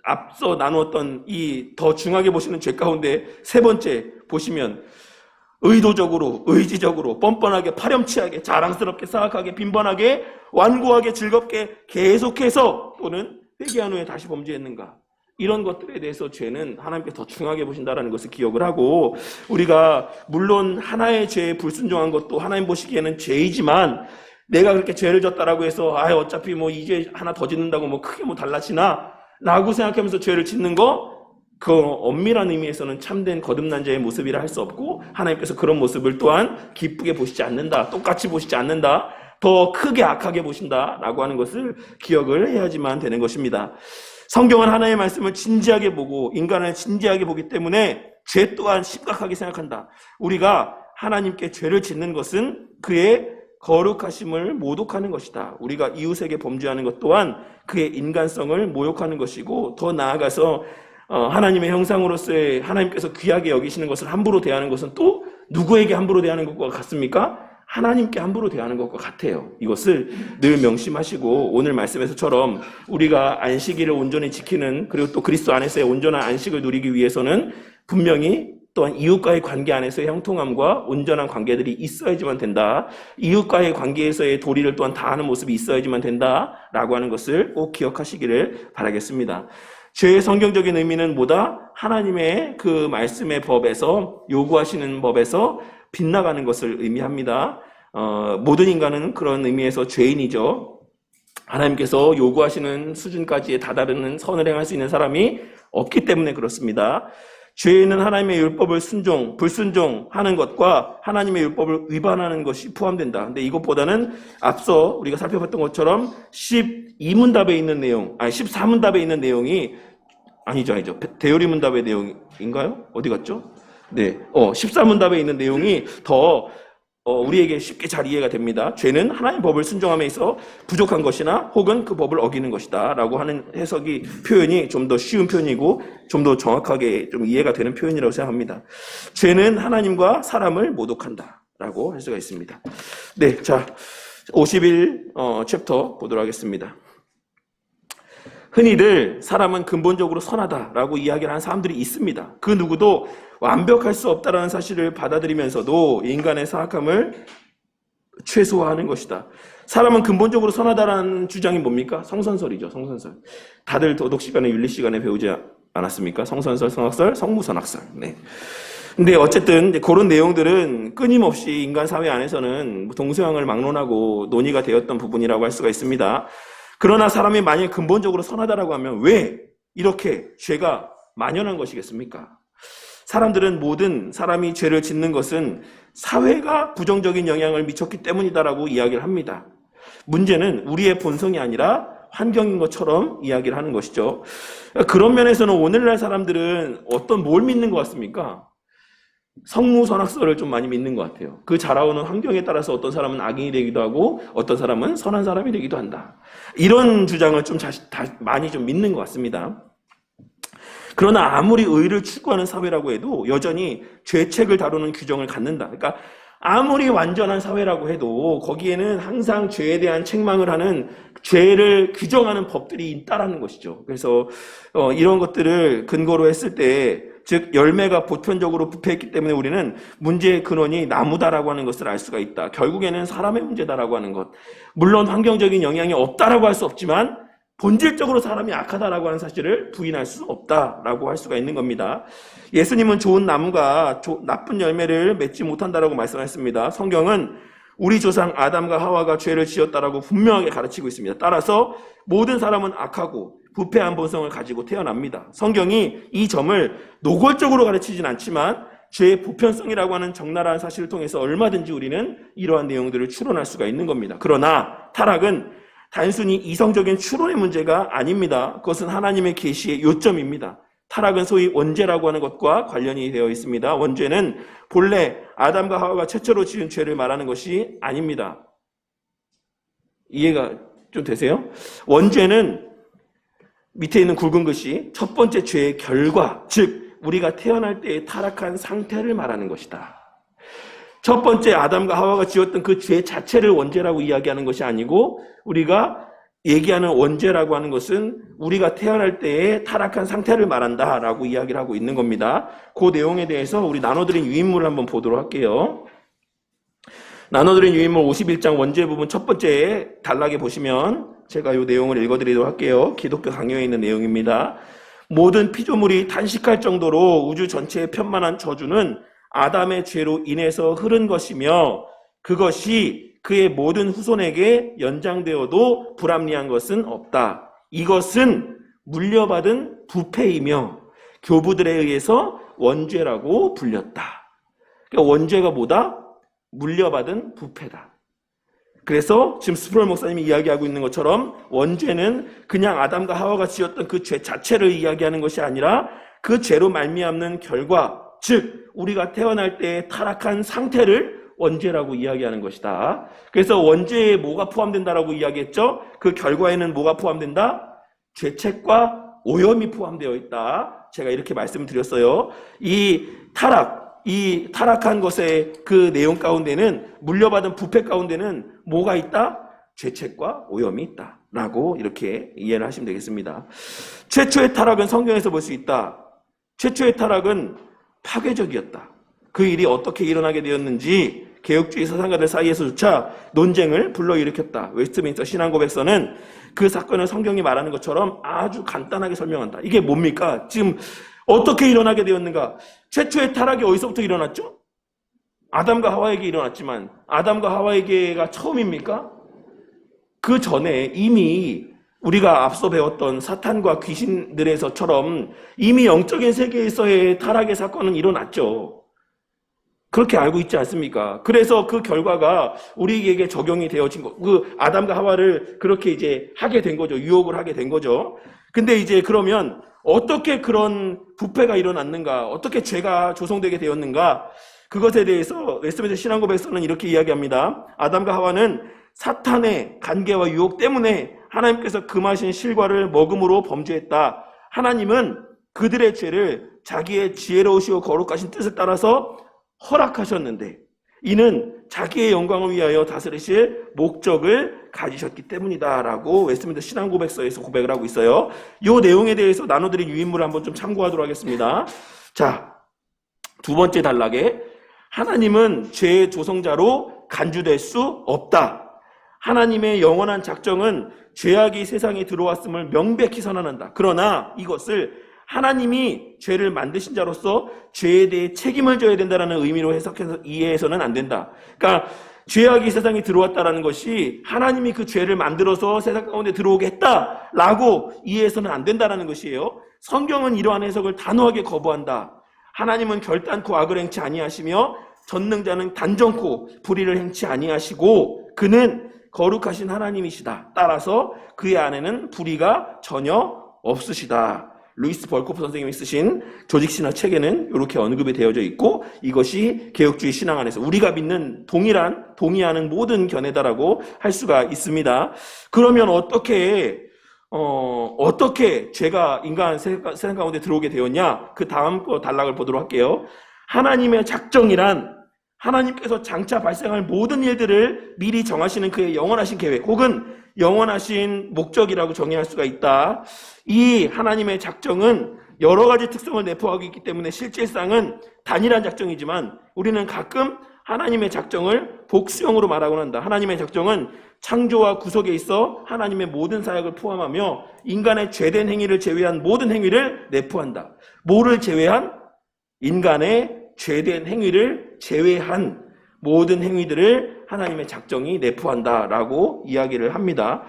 앞서 나누었던 이 더 중하게 보시는 죄 가운데 세 번째 보시면 의도적으로, 의지적으로, 뻔뻔하게, 파렴치하게, 자랑스럽게, 사악하게, 빈번하게, 완고하게, 즐겁게 계속해서 또는 회개한 후에 다시 범죄했는가. 이런 것들에 대해서 죄는 하나님께 더 중하게 보신다는 것을 기억을 하고 우리가 물론 하나의 죄에 불순종한 것도 하나님 보시기에는 죄이지만 내가 그렇게 죄를 졌다라고 해서 어차피 뭐 이 죄 하나 더 짓는다고 뭐 크게 뭐 달라지나 라고 생각하면서 죄를 짓는 거 그 엄밀한 의미에서는 참된 거듭난 자의 모습이라 할 수 없고 하나님께서 그런 모습을 또한 기쁘게 보시지 않는다. 똑같이 보시지 않는다. 더 크게 악하게 보신다라고 하는 것을 기억을 해야지만 되는 것입니다. 성경은 하나님의 말씀을 진지하게 보고 인간을 진지하게 보기 때문에 죄 또한 심각하게 생각한다. 우리가 하나님께 죄를 짓는 것은 그의 거룩하심을 모독하는 것이다. 우리가 이웃에게 범죄하는 것 또한 그의 인간성을 모욕하는 것이고 더 나아가서 하나님의 형상으로서의 하나님께서 귀하게 여기시는 것을 함부로 대하는 것은 또 누구에게 함부로 대하는 것과 같습니까? 하나님께 함부로 대하는 것과 같아요. 이것을 늘 명심하시고 오늘 말씀에서처럼 우리가 안식일을 온전히 지키는 그리고 또 그리스도 안에서의 온전한 안식을 누리기 위해서는 분명히 또한 이웃과의 관계 안에서의 형통함과 온전한 관계들이 있어야지만 된다. 이웃과의 관계에서의 도리를 또한 다하는 모습이 있어야지만 된다라고 하는 것을 꼭 기억하시기를 바라겠습니다. 죄의 성경적인 의미는 뭐다? 하나님의 그 말씀의 법에서, 요구하시는 법에서 빗나가는 것을 의미합니다. 모든 인간은 그런 의미에서 죄인이죠. 하나님께서 요구하시는 수준까지 다다르는 선을 행할 수 있는 사람이 없기 때문에 그렇습니다. 죄는 하나님의 율법을 불순종하는 것과 하나님의 율법을 위반하는 것이 포함된다. 근데 이것보다는 앞서 우리가 살펴봤던 것처럼 12문답에 있는 내용, 14문답에 있는 내용이 아니죠. 대요리문답의 내용인가요? 어디 갔죠? 네. 14문답에 있는 내용이 더 우리에게 쉽게 잘 이해가 됩니다. 죄는 하나님의 법을 순종함에 있어 부족한 것이나 혹은 그 법을 어기는 것이다 라고 하는 표현이 좀 더 쉬운 표현이고 좀 더 정확하게 좀 이해가 되는 표현이라고 생각합니다. 죄는 하나님과 사람을 모독한다 라고 할 수가 있습니다. 네, 자 51 챕터 보도록 하겠습니다. 흔히들 사람은 근본적으로 선하다라고 이야기를 하는 사람들이 있습니다. 그 누구도 완벽할 수 없다라는 사실을 받아들이면서도 인간의 사악함을 최소화하는 것이다. 사람은 근본적으로 선하다라는 주장이 뭡니까? 성선설이죠. 성선설. 다들 도덕 시간에, 윤리 시간에 배우지 않았습니까? 성선설, 성악설, 성무선악설. 네. 근데 어쨌든 그런 내용들은 끊임없이 인간 사회 안에서는 동서양을 막론하고 논의가 되었던 부분이라고 할 수가 있습니다. 그러나 사람이 만약 근본적으로 선하다라고 하면 왜 이렇게 죄가 만연한 것이겠습니까? 사람들은 모든 사람이 죄를 짓는 것은 사회가 부정적인 영향을 미쳤기 때문이다라고 이야기를 합니다. 문제는 우리의 본성이 아니라 환경인 것처럼 이야기를 하는 것이죠. 그런 면에서는 오늘날 사람들은 뭘 믿는 것 같습니까? 성무선악설을 좀 많이 믿는 것 같아요. 그 자라오는 환경에 따라서 어떤 사람은 악인이 되기도 하고 어떤 사람은 선한 사람이 되기도 한다. 이런 주장을 좀 많이 좀 믿는 것 같습니다. 그러나 아무리 의를 추구하는 사회라고 해도 여전히 죄책을 다루는 규정을 갖는다. 그러니까 아무리 완전한 사회라고 해도 거기에는 항상 죄에 대한 책망을 하는, 죄를 규정하는 법들이 있다라는 것이죠. 그래서 이런 것들을 근거로 했을 때, 즉 열매가 보편적으로 부패했기 때문에 우리는 문제의 근원이 나무다라고 하는 것을 알 수가 있다. 결국에는 사람의 문제다라고 하는 것. 물론 환경적인 영향이 없다라고 할 수 없지만 본질적으로 사람이 악하다라고 하는 사실을 부인할 수 없다라고 할 수가 있는 겁니다. 예수님은 좋은 나무가 나쁜 열매를 맺지 못한다라고 말씀하셨습니다. 성경은 우리 조상 아담과 하와가 죄를 지었다라고 분명하게 가르치고 있습니다. 따라서 모든 사람은 악하고 부패한 본성을 가지고 태어납니다. 성경이 이 점을 노골적으로 가르치진 않지만 죄의 보편성이라고 하는 적나라한 사실을 통해서 얼마든지 우리는 이러한 내용들을 추론할 수가 있는 겁니다. 그러나 타락은 단순히 이성적인 추론의 문제가 아닙니다. 그것은 하나님의 계시의 요점입니다. 타락은 소위 원죄라고 하는 것과 관련이 되어 있습니다. 원죄는 본래 아담과 하와가 최초로 지은 죄를 말하는 것이 아닙니다. 이해가 좀 되세요? 원죄는 밑에 있는 굵은 글씨 첫 번째 죄의 결과, 즉 우리가 태어날 때의 타락한 상태를 말하는 것이다. 첫 번째 아담과 하와가 지었던 그 죄 자체를 원죄라고 이야기하는 것이 아니고 우리가 얘기하는 원죄라고 하는 것은 우리가 태어날 때의 타락한 상태를 말한다라고 이야기를 하고 있는 겁니다. 그 내용에 대해서 우리 나눠드린 유인물을 한번 보도록 할게요. 나눠드린 유인물 51장 원죄 부분 첫 번째 단락에 보시면 제가 이 내용을 읽어드리도록 할게요. 기독교 강요에 있는 내용입니다. 모든 피조물이 탄식할 정도로 우주 전체에 편만한 저주는 아담의 죄로 인해서 흐른 것이며 그것이 그의 모든 후손에게 연장되어도 불합리한 것은 없다. 이것은 물려받은 부패이며 교부들에 의해서 원죄라고 불렸다. 그러니까 원죄가 뭐다? 물려받은 부패다. 그래서 지금 스프롤 목사님이 이야기하고 있는 것처럼 원죄는 그냥 아담과 하와가 지었던 그 죄 자체를 이야기하는 것이 아니라 그 죄로 말미암는 결과, 즉 우리가 태어날 때의 타락한 상태를 원죄라고 이야기하는 것이다. 그래서 원죄에 뭐가 포함된다라고 이야기했죠? 그 결과에는 뭐가 포함된다? 죄책과 오염이 포함되어 있다. 제가 이렇게 말씀을 드렸어요. 이 타락한 것의 그 내용 가운데는, 물려받은 부패 가운데는 뭐가 있다? 죄책과 오염이 있다. 라고 이렇게 이해를 하시면 되겠습니다. 최초의 타락은 성경에서 볼 수 있다. 최초의 타락은 파괴적이었다. 그 일이 어떻게 일어나게 되었는지 개혁주의 사상가들 사이에서조차 논쟁을 불러일으켰다. 웨스트민스터 신앙고백서는 그 사건을 성경이 말하는 것처럼 아주 간단하게 설명한다. 이게 뭡니까? 지금 어떻게 일어나게 되었는가? 최초의 타락이 어디서부터 일어났죠? 아담과 하와에게 일어났지만 아담과 하와에게가 처음입니까? 그 전에 이미 우리가 앞서 배웠던 사탄과 귀신들에서처럼 이미 영적인 세계에서의 타락의 사건은 일어났죠. 그렇게 알고 있지 않습니까? 그래서 그 결과가 우리에게 적용이 되어진 거, 그 아담과 하와를 그렇게 이제 하게 된 거죠. 유혹을 하게 된 거죠. 근데 이제 그러면 어떻게 그런 부패가 일어났는가? 어떻게 죄가 조성되게 되었는가? 그것에 대해서 웨스트민스터 신앙고백서는 이렇게 이야기합니다. 아담과 하와는 사탄의 간계와 유혹 때문에 하나님께서 금하신 실과를 먹음으로 범죄했다. 하나님은 그들의 죄를 자기의 지혜로우시고 거룩하신 뜻을 따라서 허락하셨는데 이는 자기의 영광을 위하여 다스리실 목적을 가지셨기 때문이다 라고 웨스트민스터 신앙고백서에서 고백을 하고 있어요. 이 내용에 대해서 나눠드린 유인물을 한번 좀 참고하도록 하겠습니다. 자, 두 번째 단락에 하나님은 죄의 조성자로 간주될 수 없다. 하나님의 영원한 작정은 죄악이 세상에 들어왔음을 명백히 선언한다. 그러나 이것을 하나님이 죄를 만드신 자로서 죄에 대해 책임을 져야 된다는 의미로 해석해서 이해해서는 안 된다. 그러니까 죄악이 세상에 들어왔다는 것이 하나님이 그 죄를 만들어서 세상 가운데 들어오게 했다라고 이해해서는 안 된다는 것이에요. 성경은 이러한 해석을 단호하게 거부한다. 하나님은 결단코 악을 행치 아니하시며 전능자는 단정코 불의를 행치 아니하시고 그는 거룩하신 하나님이시다. 따라서 그의 안에는 불의가 전혀 없으시다. 루이스 벌코프 선생님이 쓰신 조직신학 책에는 이렇게 언급이 되어져 있고 이것이 개혁주의 신앙 안에서 우리가 믿는 동의하는 모든 견해다라고 할 수가 있습니다. 그러면 어떻게 죄가 인간 세상 가운데 들어오게 되었냐? 그 다음 단락을 보도록 할게요. 하나님의 작정이란 하나님께서 장차 발생할 모든 일들을 미리 정하시는 그의 영원하신 계획 혹은 영원하신 목적이라고 정의할 수가 있다. 이 하나님의 작정은 여러 가지 특성을 내포하고 있기 때문에 실질상은 단일한 작정이지만 우리는 가끔 하나님의 작정을 복수형으로 말하곤 한다. 하나님의 작정은 창조와 구속에 있어 하나님의 모든 사역을 포함하며 인간의 죄된 행위를 제외한 모든 행위를 내포한다. 뭐를 제외한? 인간의 죄된 행위를 제외한 모든 행위들을 하나님의 작정이 내포한다라고 이야기를 합니다.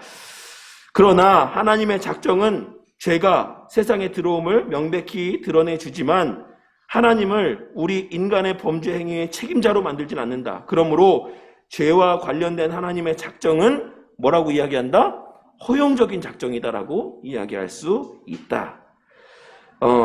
그러나 하나님의 작정은 죄가 세상에 들어옴을 명백히 드러내주지만 하나님을 우리 인간의 범죄 행위의 책임자로 만들진 않는다. 그러므로 죄와 관련된 하나님의 작정은 뭐라고 이야기한다? 허용적인 작정이다라고 이야기할 수 있다.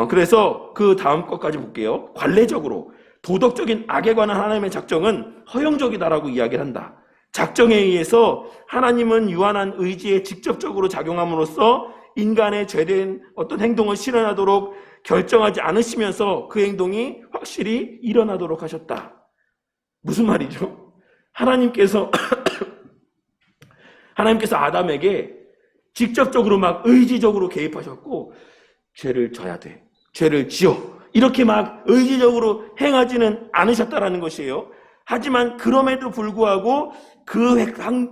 그래서 그 다음 것까지 볼게요. 관례적으로 도덕적인 악에 관한 하나님의 작정은 허용적이다라고 이야기를 한다. 작정에 의해서 하나님은 유한한 의지에 직접적으로 작용함으로써 인간의 죄된 어떤 행동을 실현하도록 결정하지 않으시면서 그 행동이 확실히 일어나도록 하셨다. 무슨 말이죠? 하나님께서 아담에게 직접적으로 막 의지적으로 개입하셨고 죄를 져야 돼. 죄를 지어. 이렇게 막 의지적으로 행하지는 않으셨다라는 것이에요. 하지만 그럼에도 불구하고 그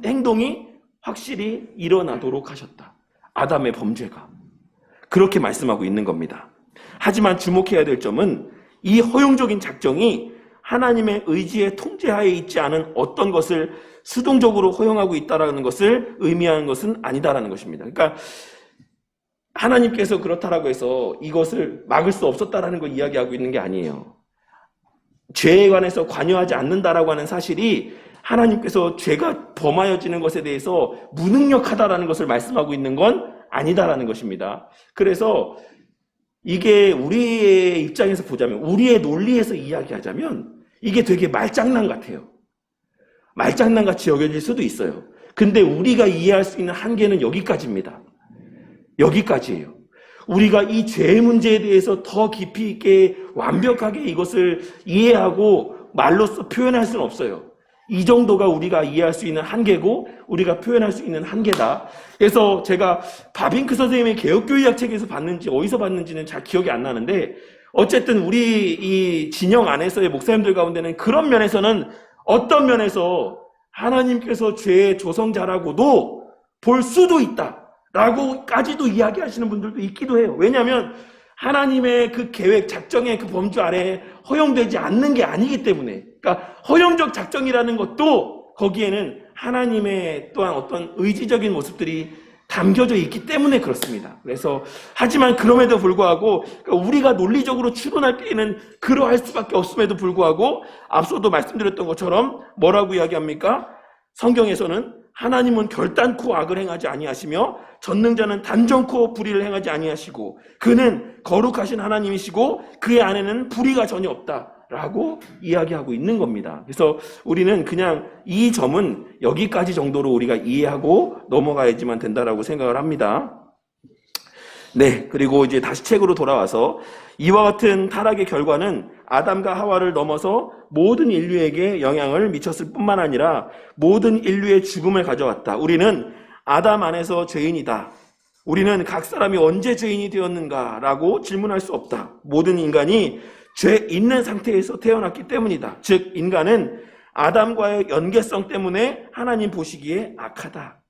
행동이 확실히 일어나도록 하셨다. 아담의 범죄가. 그렇게 말씀하고 있는 겁니다. 하지만 주목해야 될 점은 이 허용적인 작정이 하나님의 의지의 통제하에 있지 않은 어떤 것을 수동적으로 허용하고 있다는 것을 의미하는 것은 아니다라는 것입니다. 그러니까 하나님께서 그렇다라고 해서 이것을 막을 수 없었다라는 걸 이야기하고 있는 게 아니에요. 죄에 관해서 관여하지 않는다라고 하는 사실이 하나님께서 죄가 범하여지는 것에 대해서 무능력하다라는 것을 말씀하고 있는 건 아니다라는 것입니다. 그래서 이게 우리의 입장에서 보자면, 우리의 논리에서 이야기하자면 이게 되게 말장난 같아요. 말장난같이 여겨질 수도 있어요. 근데 우리가 이해할 수 있는 한계는 여기까지입니다. 여기까지예요. 우리가 이 죄의 문제에 대해서 더 깊이 있게 완벽하게 이것을 이해하고 말로써 표현할 수는 없어요. 이 정도가 우리가 이해할 수 있는 한계고 우리가 표현할 수 있는 한계다. 그래서 제가 바빙크 선생님의 개혁교의학 책에서 봤는지 어디서 봤는지는 잘 기억이 안 나는데 어쨌든 우리 이 진영 안에서의 목사님들 가운데는 그런 면에서는 어떤 면에서 하나님께서 죄의 조성자라고도 볼 수도 있다. 라고까지도 이야기하시는 분들도 있기도 해요. 왜냐하면 하나님의 그 계획, 작정의 그 범주 아래에 허용되지 않는 게 아니기 때문에. 그러니까 허용적 작정이라는 것도 거기에는 하나님의 또한 어떤 의지적인 모습들이 담겨져 있기 때문에 그렇습니다. 그래서 하지만 그럼에도 불구하고 그러니까 우리가 논리적으로 추론할 때에는 그러할 수밖에 없음에도 불구하고 앞서도 말씀드렸던 것처럼 뭐라고 이야기합니까? 성경에서는 하나님은 결단코 악을 행하지 아니하시며 전능자는 단정코 불의를 행하지 아니하시고 그는 거룩하신 하나님이시고 그의 안에는 불의가 전혀 없다라고 이야기하고 있는 겁니다. 그래서 우리는 그냥 이 점은 여기까지 정도로 우리가 이해하고 넘어가야지만 된다라고 생각을 합니다. 네, 그리고 이제 다시 책으로 돌아와서 이와 같은 타락의 결과는 아담과 하와를 넘어서 모든 인류에게 영향을 미쳤을 뿐만 아니라 모든 인류의 죽음을 가져왔다. 우리는 아담 안에서 죄인이다. 우리는 각 사람이 언제 죄인이 되었는가라고 질문할 수 없다. 모든 인간이 죄 있는 상태에서 태어났기 때문이다. 즉 인간은 아담과의 연계성 때문에 하나님 보시기에 악하다.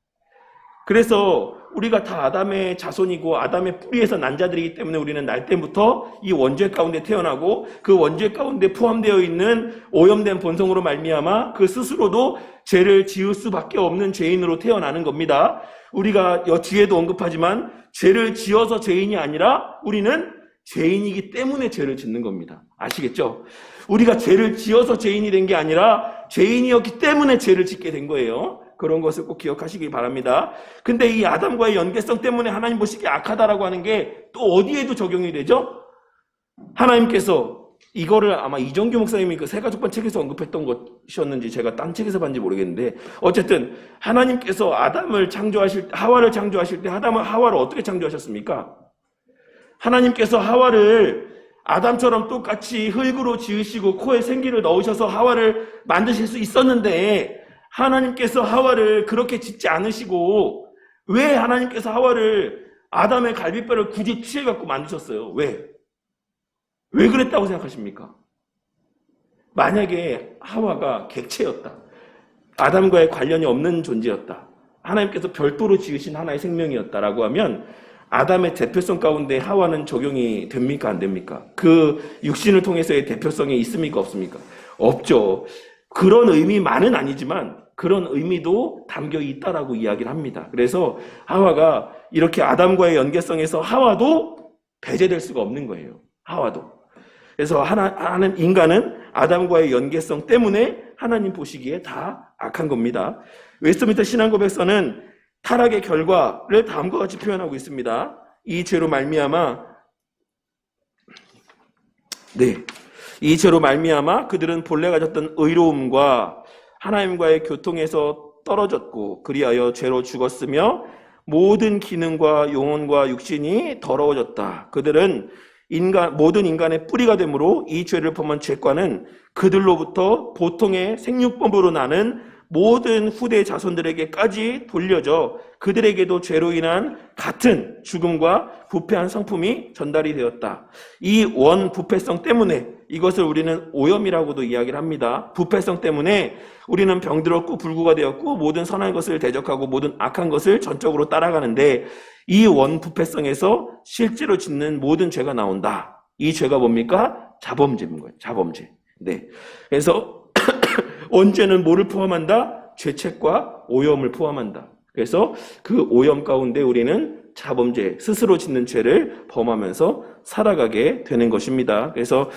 그래서 우리가 다 아담의 자손이고 아담의 뿌리에서 난 자들이기 때문에 우리는 날 때부터 이 원죄 가운데 태어나고 그 원죄 가운데 포함되어 있는 오염된 본성으로 말미암아 그 스스로도 죄를 지을 수밖에 없는 죄인으로 태어나는 겁니다. 우리가 뒤에도 언급하지만 죄를 지어서 죄인이 아니라 우리는 죄인이기 때문에 죄를 짓는 겁니다. 아시겠죠? 우리가 죄를 지어서 죄인이 된 게 아니라 죄인이었기 때문에 죄를 짓게 된 거예요. 그런 것을 꼭 기억하시기 바랍니다. 근데 이 아담과의 연계성 때문에 하나님 보시기에 악하다라고 하는 게 또 어디에도 적용이 되죠? 하나님께서 이거를 아마 이정규 목사님이 그 새가족반 책에서 언급했던 것이었는지 제가 딴 책에서 봤는지 모르겠는데 어쨌든 하나님께서 하와를 창조하실 때 하와를 어떻게 창조하셨습니까? 하나님께서 하와를 아담처럼 똑같이 흙으로 지으시고 코에 생기를 넣으셔서 하와를 만드실 수 있었는데 하나님께서 하와를 그렇게 짓지 않으시고 왜 하나님께서 하와를 아담의 갈비뼈를 굳이 취해갖고 만드셨어요? 왜? 왜 그랬다고 생각하십니까? 만약에 하와가 객체였다. 아담과의 관련이 없는 존재였다. 하나님께서 별도로 지으신 하나의 생명이었다라고 하면 아담의 대표성 가운데 하와는 적용이 됩니까? 안 됩니까? 그 육신을 통해서의 대표성이 있습니까? 없습니까? 없죠. 그런 의미만은 아니지만 그런 의미도 담겨 있다라고 이야기를 합니다. 그래서 하와가 이렇게 아담과의 연계성에서 하와도 배제될 수가 없는 거예요. 하와도. 그래서 인간은 아담과의 연계성 때문에 하나님 보시기에 다 악한 겁니다. 웨스트민스터 신앙고백서는 타락의 결과를 다음과 같이 표현하고 있습니다. 이 죄로 말미암아 그들은 본래 가졌던 의로움과 하나님과의 교통에서 떨어졌고 그리하여 죄로 죽었으며 모든 기능과 영혼과 육신이 더러워졌다. 그들은 모든 인간의 뿌리가 되므로 이 죄를 범한 죄과는 그들로부터 보통의 생육법으로 나는 모든 후대 자손들에게까지 돌려져 그들에게도 죄로 인한 같은 죽음과 부패한 성품이 전달이 되었다. 이 원부패성 때문에 이것을 우리는 오염이라고도 이야기를 합니다. 부패성 때문에 우리는 병들었고 불구가 되었고 모든 선한 것을 대적하고 모든 악한 것을 전적으로 따라가는데 이 원부패성에서 실제로 짓는 모든 죄가 나온다. 이 죄가 뭡니까? 자범죄인 거예요. 자범죄. 네. 그래서 언제는 뭐를 포함한다? 죄책과 오염을 포함한다. 그래서 그 오염 가운데 우리는 자범죄, 스스로 짓는 죄를 범하면서 살아가게 되는 것입니다. 그래서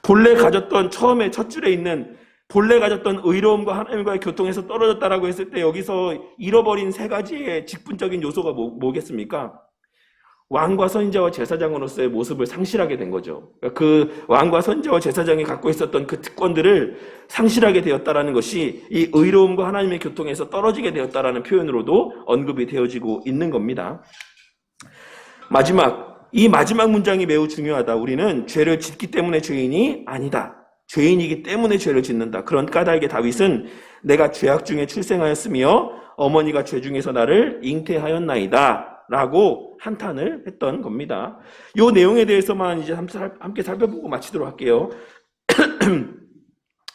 본래 가졌던 처음에 첫 줄에 있는 본래 가졌던 의로움과 하나님과의 교통에서 떨어졌다라고 했을 때 여기서 잃어버린 세 가지의 직분적인 요소가 뭐겠습니까? 왕과 선지자와 제사장으로서의 모습을 상실하게 된 거죠. 그 왕과 선지자와 제사장이 갖고 있었던 그 특권들을 상실하게 되었다라는 것이 이 의로움과 하나님의 교통에서 떨어지게 되었다라는 표현으로도 언급이 되어지고 있는 겁니다. 이 마지막 문장이 매우 중요하다. 우리는 죄를 짓기 때문에 죄인이 아니다. 죄인이기 때문에 죄를 짓는다. 그런 까닭에 다윗은 내가 죄악 중에 출생하였으며 어머니가 죄 중에서 나를 잉태하였나이다. 라고 한탄을 했던 겁니다. 이 내용에 대해서만 이제 함께 살펴보고 마치도록 할게요.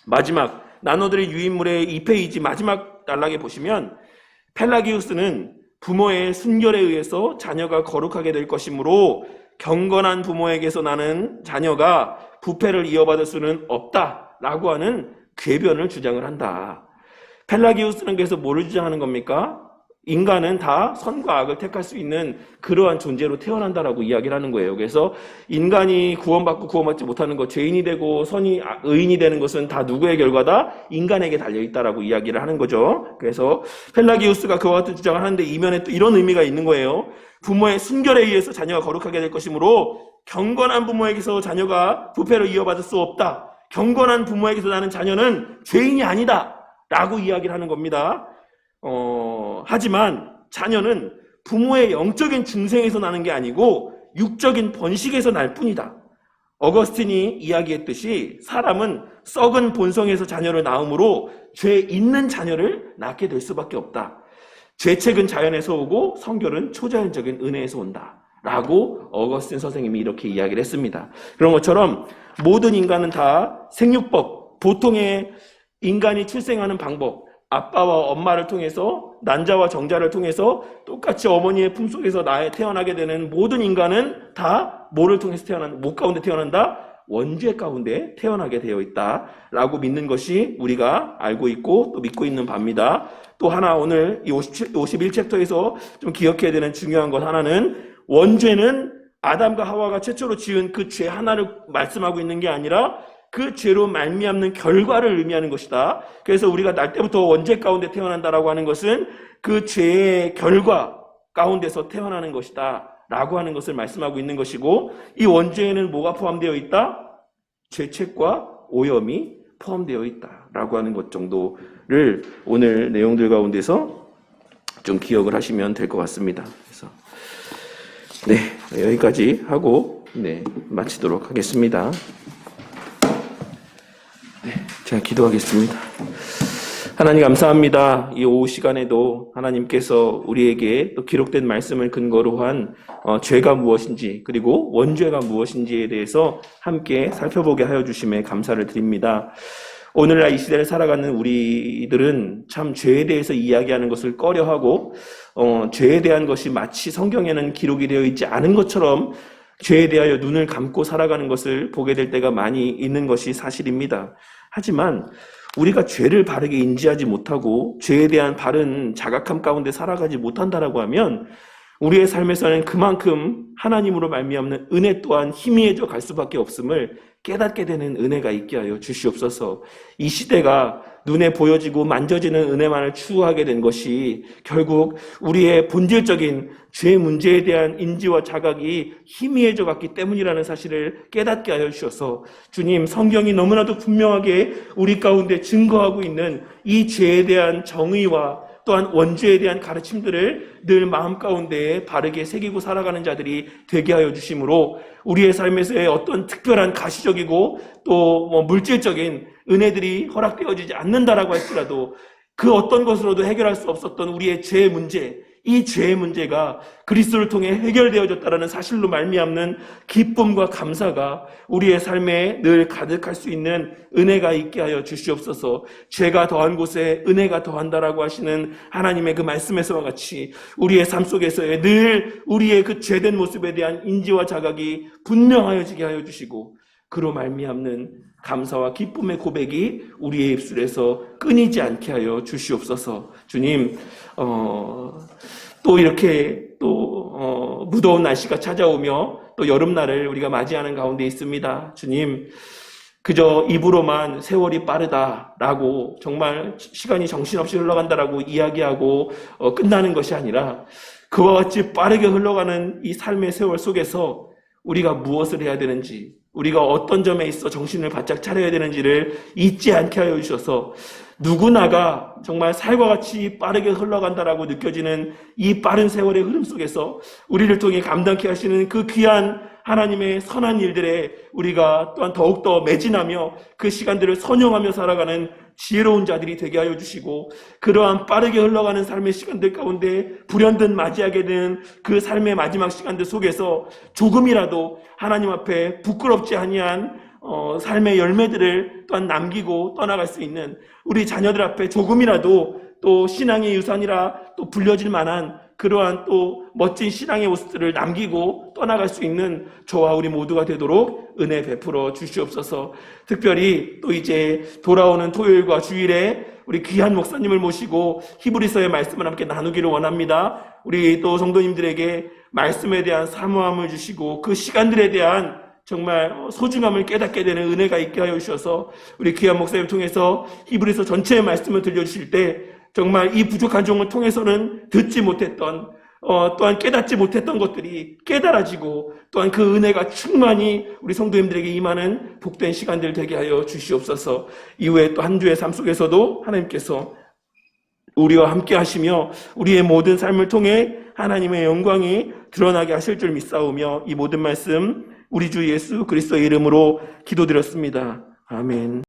마지막 나눠드릴 유인물의 2페이지 마지막 단락에 보시면 펠라기우스는 부모의 순결에 의해서 자녀가 거룩하게 될 것이므로 경건한 부모에게서 나는 자녀가 부패를 이어받을 수는 없다라고 하는 궤변을 주장을 한다. 펠라기우스는 그래서 뭐를 주장하는 겁니까? 인간은 다 선과 악을 택할 수 있는 그러한 존재로 태어난다라고 이야기를 하는 거예요. 그래서 인간이 구원받고 구원받지 못하는 것, 죄인이 되고 의인이 되는 것은 다 누구의 결과다? 인간에게 달려있다라고 이야기를 하는 거죠. 그래서 펠라기우스가 그와 같은 주장을 하는데 이면에 또 이런 의미가 있는 거예요. 부모의 순결에 의해서 자녀가 거룩하게 될 것이므로 경건한 부모에게서 자녀가 부패를 이어받을 수 없다. 경건한 부모에게서 나는 자녀는 죄인이 아니다 라고 이야기를 하는 겁니다. 하지만 자녀는 부모의 영적인 증생에서 나는 게 아니고 육적인 번식에서 날 뿐이다. 어거스틴이 이야기했듯이 사람은 썩은 본성에서 자녀를 낳음으로 죄 있는 자녀를 낳게 될 수밖에 없다. 죄책은 자연에서 오고 성결은 초자연적인 은혜에서 온다. 라고 어거스틴 선생님이 이렇게 이야기를 했습니다. 그런 것처럼 모든 인간은 다 생육법, 보통의 인간이 출생하는 방법, 아빠와 엄마를 통해서 난자와 정자를 통해서 똑같이 어머니의 품속에서 태어나게 되는 모든 인간은 다 뭐를 통해서 못 가운데 태어난다? 원죄 가운데 태어나게 되어 있다라고 믿는 것이 우리가 알고 있고 또 믿고 있는 바입니다. 또 하나 오늘 이 51챕터에서 좀 기억해야 되는 중요한 것 하나는 원죄는 아담과 하와가 최초로 지은 그 죄 하나를 말씀하고 있는 게 아니라 그 죄로 말미암는 결과를 의미하는 것이다. 그래서 우리가 날 때부터 원죄 가운데 태어난다라고 하는 것은 그 죄의 결과 가운데서 태어나는 것이다 라고 하는 것을 말씀하고 있는 것이고, 이 원죄에는 뭐가 포함되어 있다? 죄책과 오염이 포함되어 있다 라고 하는 것 정도를 오늘 내용들 가운데서 좀 기억을 하시면 될 것 같습니다. 그래서 여기까지 하고 마치도록 하겠습니다. 제가 기도하겠습니다. 하나님 감사합니다. 이 오후 시간에도 하나님께서 우리에게 또 기록된 말씀을 근거로 한 죄가 무엇인지 그리고 원죄가 무엇인지에 대해서 함께 살펴보게 하여 주심에 감사를 드립니다. 오늘날 이 시대를 살아가는 우리들은 참 죄에 대해서 이야기하는 것을 꺼려하고 죄에 대한 것이 마치 성경에는 기록이 되어 있지 않은 것처럼 죄에 대하여 눈을 감고 살아가는 것을 보게 될 때가 많이 있는 것이 사실입니다. 하지만 우리가 죄를 바르게 인지하지 못하고 죄에 대한 바른 자각함 가운데 살아가지 못한다라고 하면 우리의 삶에서는 그만큼 하나님으로 말미암는 은혜 또한 희미해져 갈 수밖에 없음을 깨닫게 되는 은혜가 있게 하여 주시옵소서. 이 시대가 눈에 보여지고 만져지는 은혜만을 추구하게 된 것이 결국 우리의 본질적인 죄 문제에 대한 인지와 자각이 희미해져 갔기 때문이라는 사실을 깨닫게 하여 주셔서 주님, 성경이 너무나도 분명하게 우리 가운데 증거하고 있는 이 죄에 대한 정의와 또한 원죄에 대한 가르침들을 늘 마음 가운데 바르게 새기고 살아가는 자들이 되게 하여 주심으로 우리의 삶에서의 어떤 특별한 가시적이고 또 물질적인 은혜들이 허락되어지지 않는다라고 할지라도 그 어떤 것으로도 해결할 수 없었던 우리의 죄 문제, 이 죄의 문제가 그리스도를 통해 해결되어졌다라는 사실로 말미암는 기쁨과 감사가 우리의 삶에 늘 가득할 수 있는 은혜가 있게 하여 주시옵소서. 죄가 더한 곳에 은혜가 더한다라고 하시는 하나님의 그 말씀에서와 같이 우리의 삶 속에서의 늘 우리의 그 죄된 모습에 대한 인지와 자각이 분명하여지게 하여 주시고 그로 말미암는 감사와 기쁨의 고백이 우리의 입술에서 끊이지 않게 하여 주시옵소서. 주님, 또 이렇게 무더운 날씨가 찾아오며 또 여름날을 우리가 맞이하는 가운데 있습니다. 주님, 그저 입으로만 세월이 빠르다라고 정말 시간이 정신없이 흘러간다라고 이야기하고 끝나는 것이 아니라 그와 같이 빠르게 흘러가는 이 삶의 세월 속에서 우리가 무엇을 해야 되는지, 우리가 어떤 점에 있어 정신을 바짝 차려야 되는지를 잊지 않게 하여 주셔서 누구나가 정말 살과 같이 빠르게 흘러간다라고 느껴지는 이 빠른 세월의 흐름 속에서 우리를 통해 감당케 하시는 그 귀한 하나님의 선한 일들에 우리가 또한 더욱더 매진하며 그 시간들을 선용하며 살아가는 지혜로운 자들이 되게 하여 주시고 그러한 빠르게 흘러가는 삶의 시간들 가운데 불현듯 맞이하게 되는 그 삶의 마지막 시간들 속에서 조금이라도 하나님 앞에 부끄럽지 아니한 삶의 열매들을 또한 남기고 떠나갈 수 있는 우리 자녀들 앞에 조금이라도 또 신앙의 유산이라 또 불려질 만한 그러한 또 멋진 신앙의 모습들을 남기고 떠나갈 수 있는 저와 우리 모두가 되도록 은혜 베풀어 주시옵소서. 특별히 또 이제 돌아오는 토요일과 주일에 우리 귀한 목사님을 모시고 히브리서의 말씀을 함께 나누기를 원합니다. 우리 또 성도님들에게 말씀에 대한 사모함을 주시고 그 시간들에 대한 정말 소중함을 깨닫게 되는 은혜가 있게 하여 주셔서 우리 귀한 목사님 통해서 히브리서 전체의 말씀을 들려주실 때 정말 이 부족한 종을 통해서는 듣지 못했던 또한 깨닫지 못했던 것들이 깨달아지고 또한 그 은혜가 충만히 우리 성도님들에게 임하는 복된 시간들 되게 하여 주시옵소서. 이후에 또 한 주의 삶 속에서도 하나님께서 우리와 함께 하시며 우리의 모든 삶을 통해 하나님의 영광이 드러나게 하실 줄 믿사오며 이 모든 말씀 우리 주 예수 그리스도의 이름으로 기도드렸습니다. 아멘.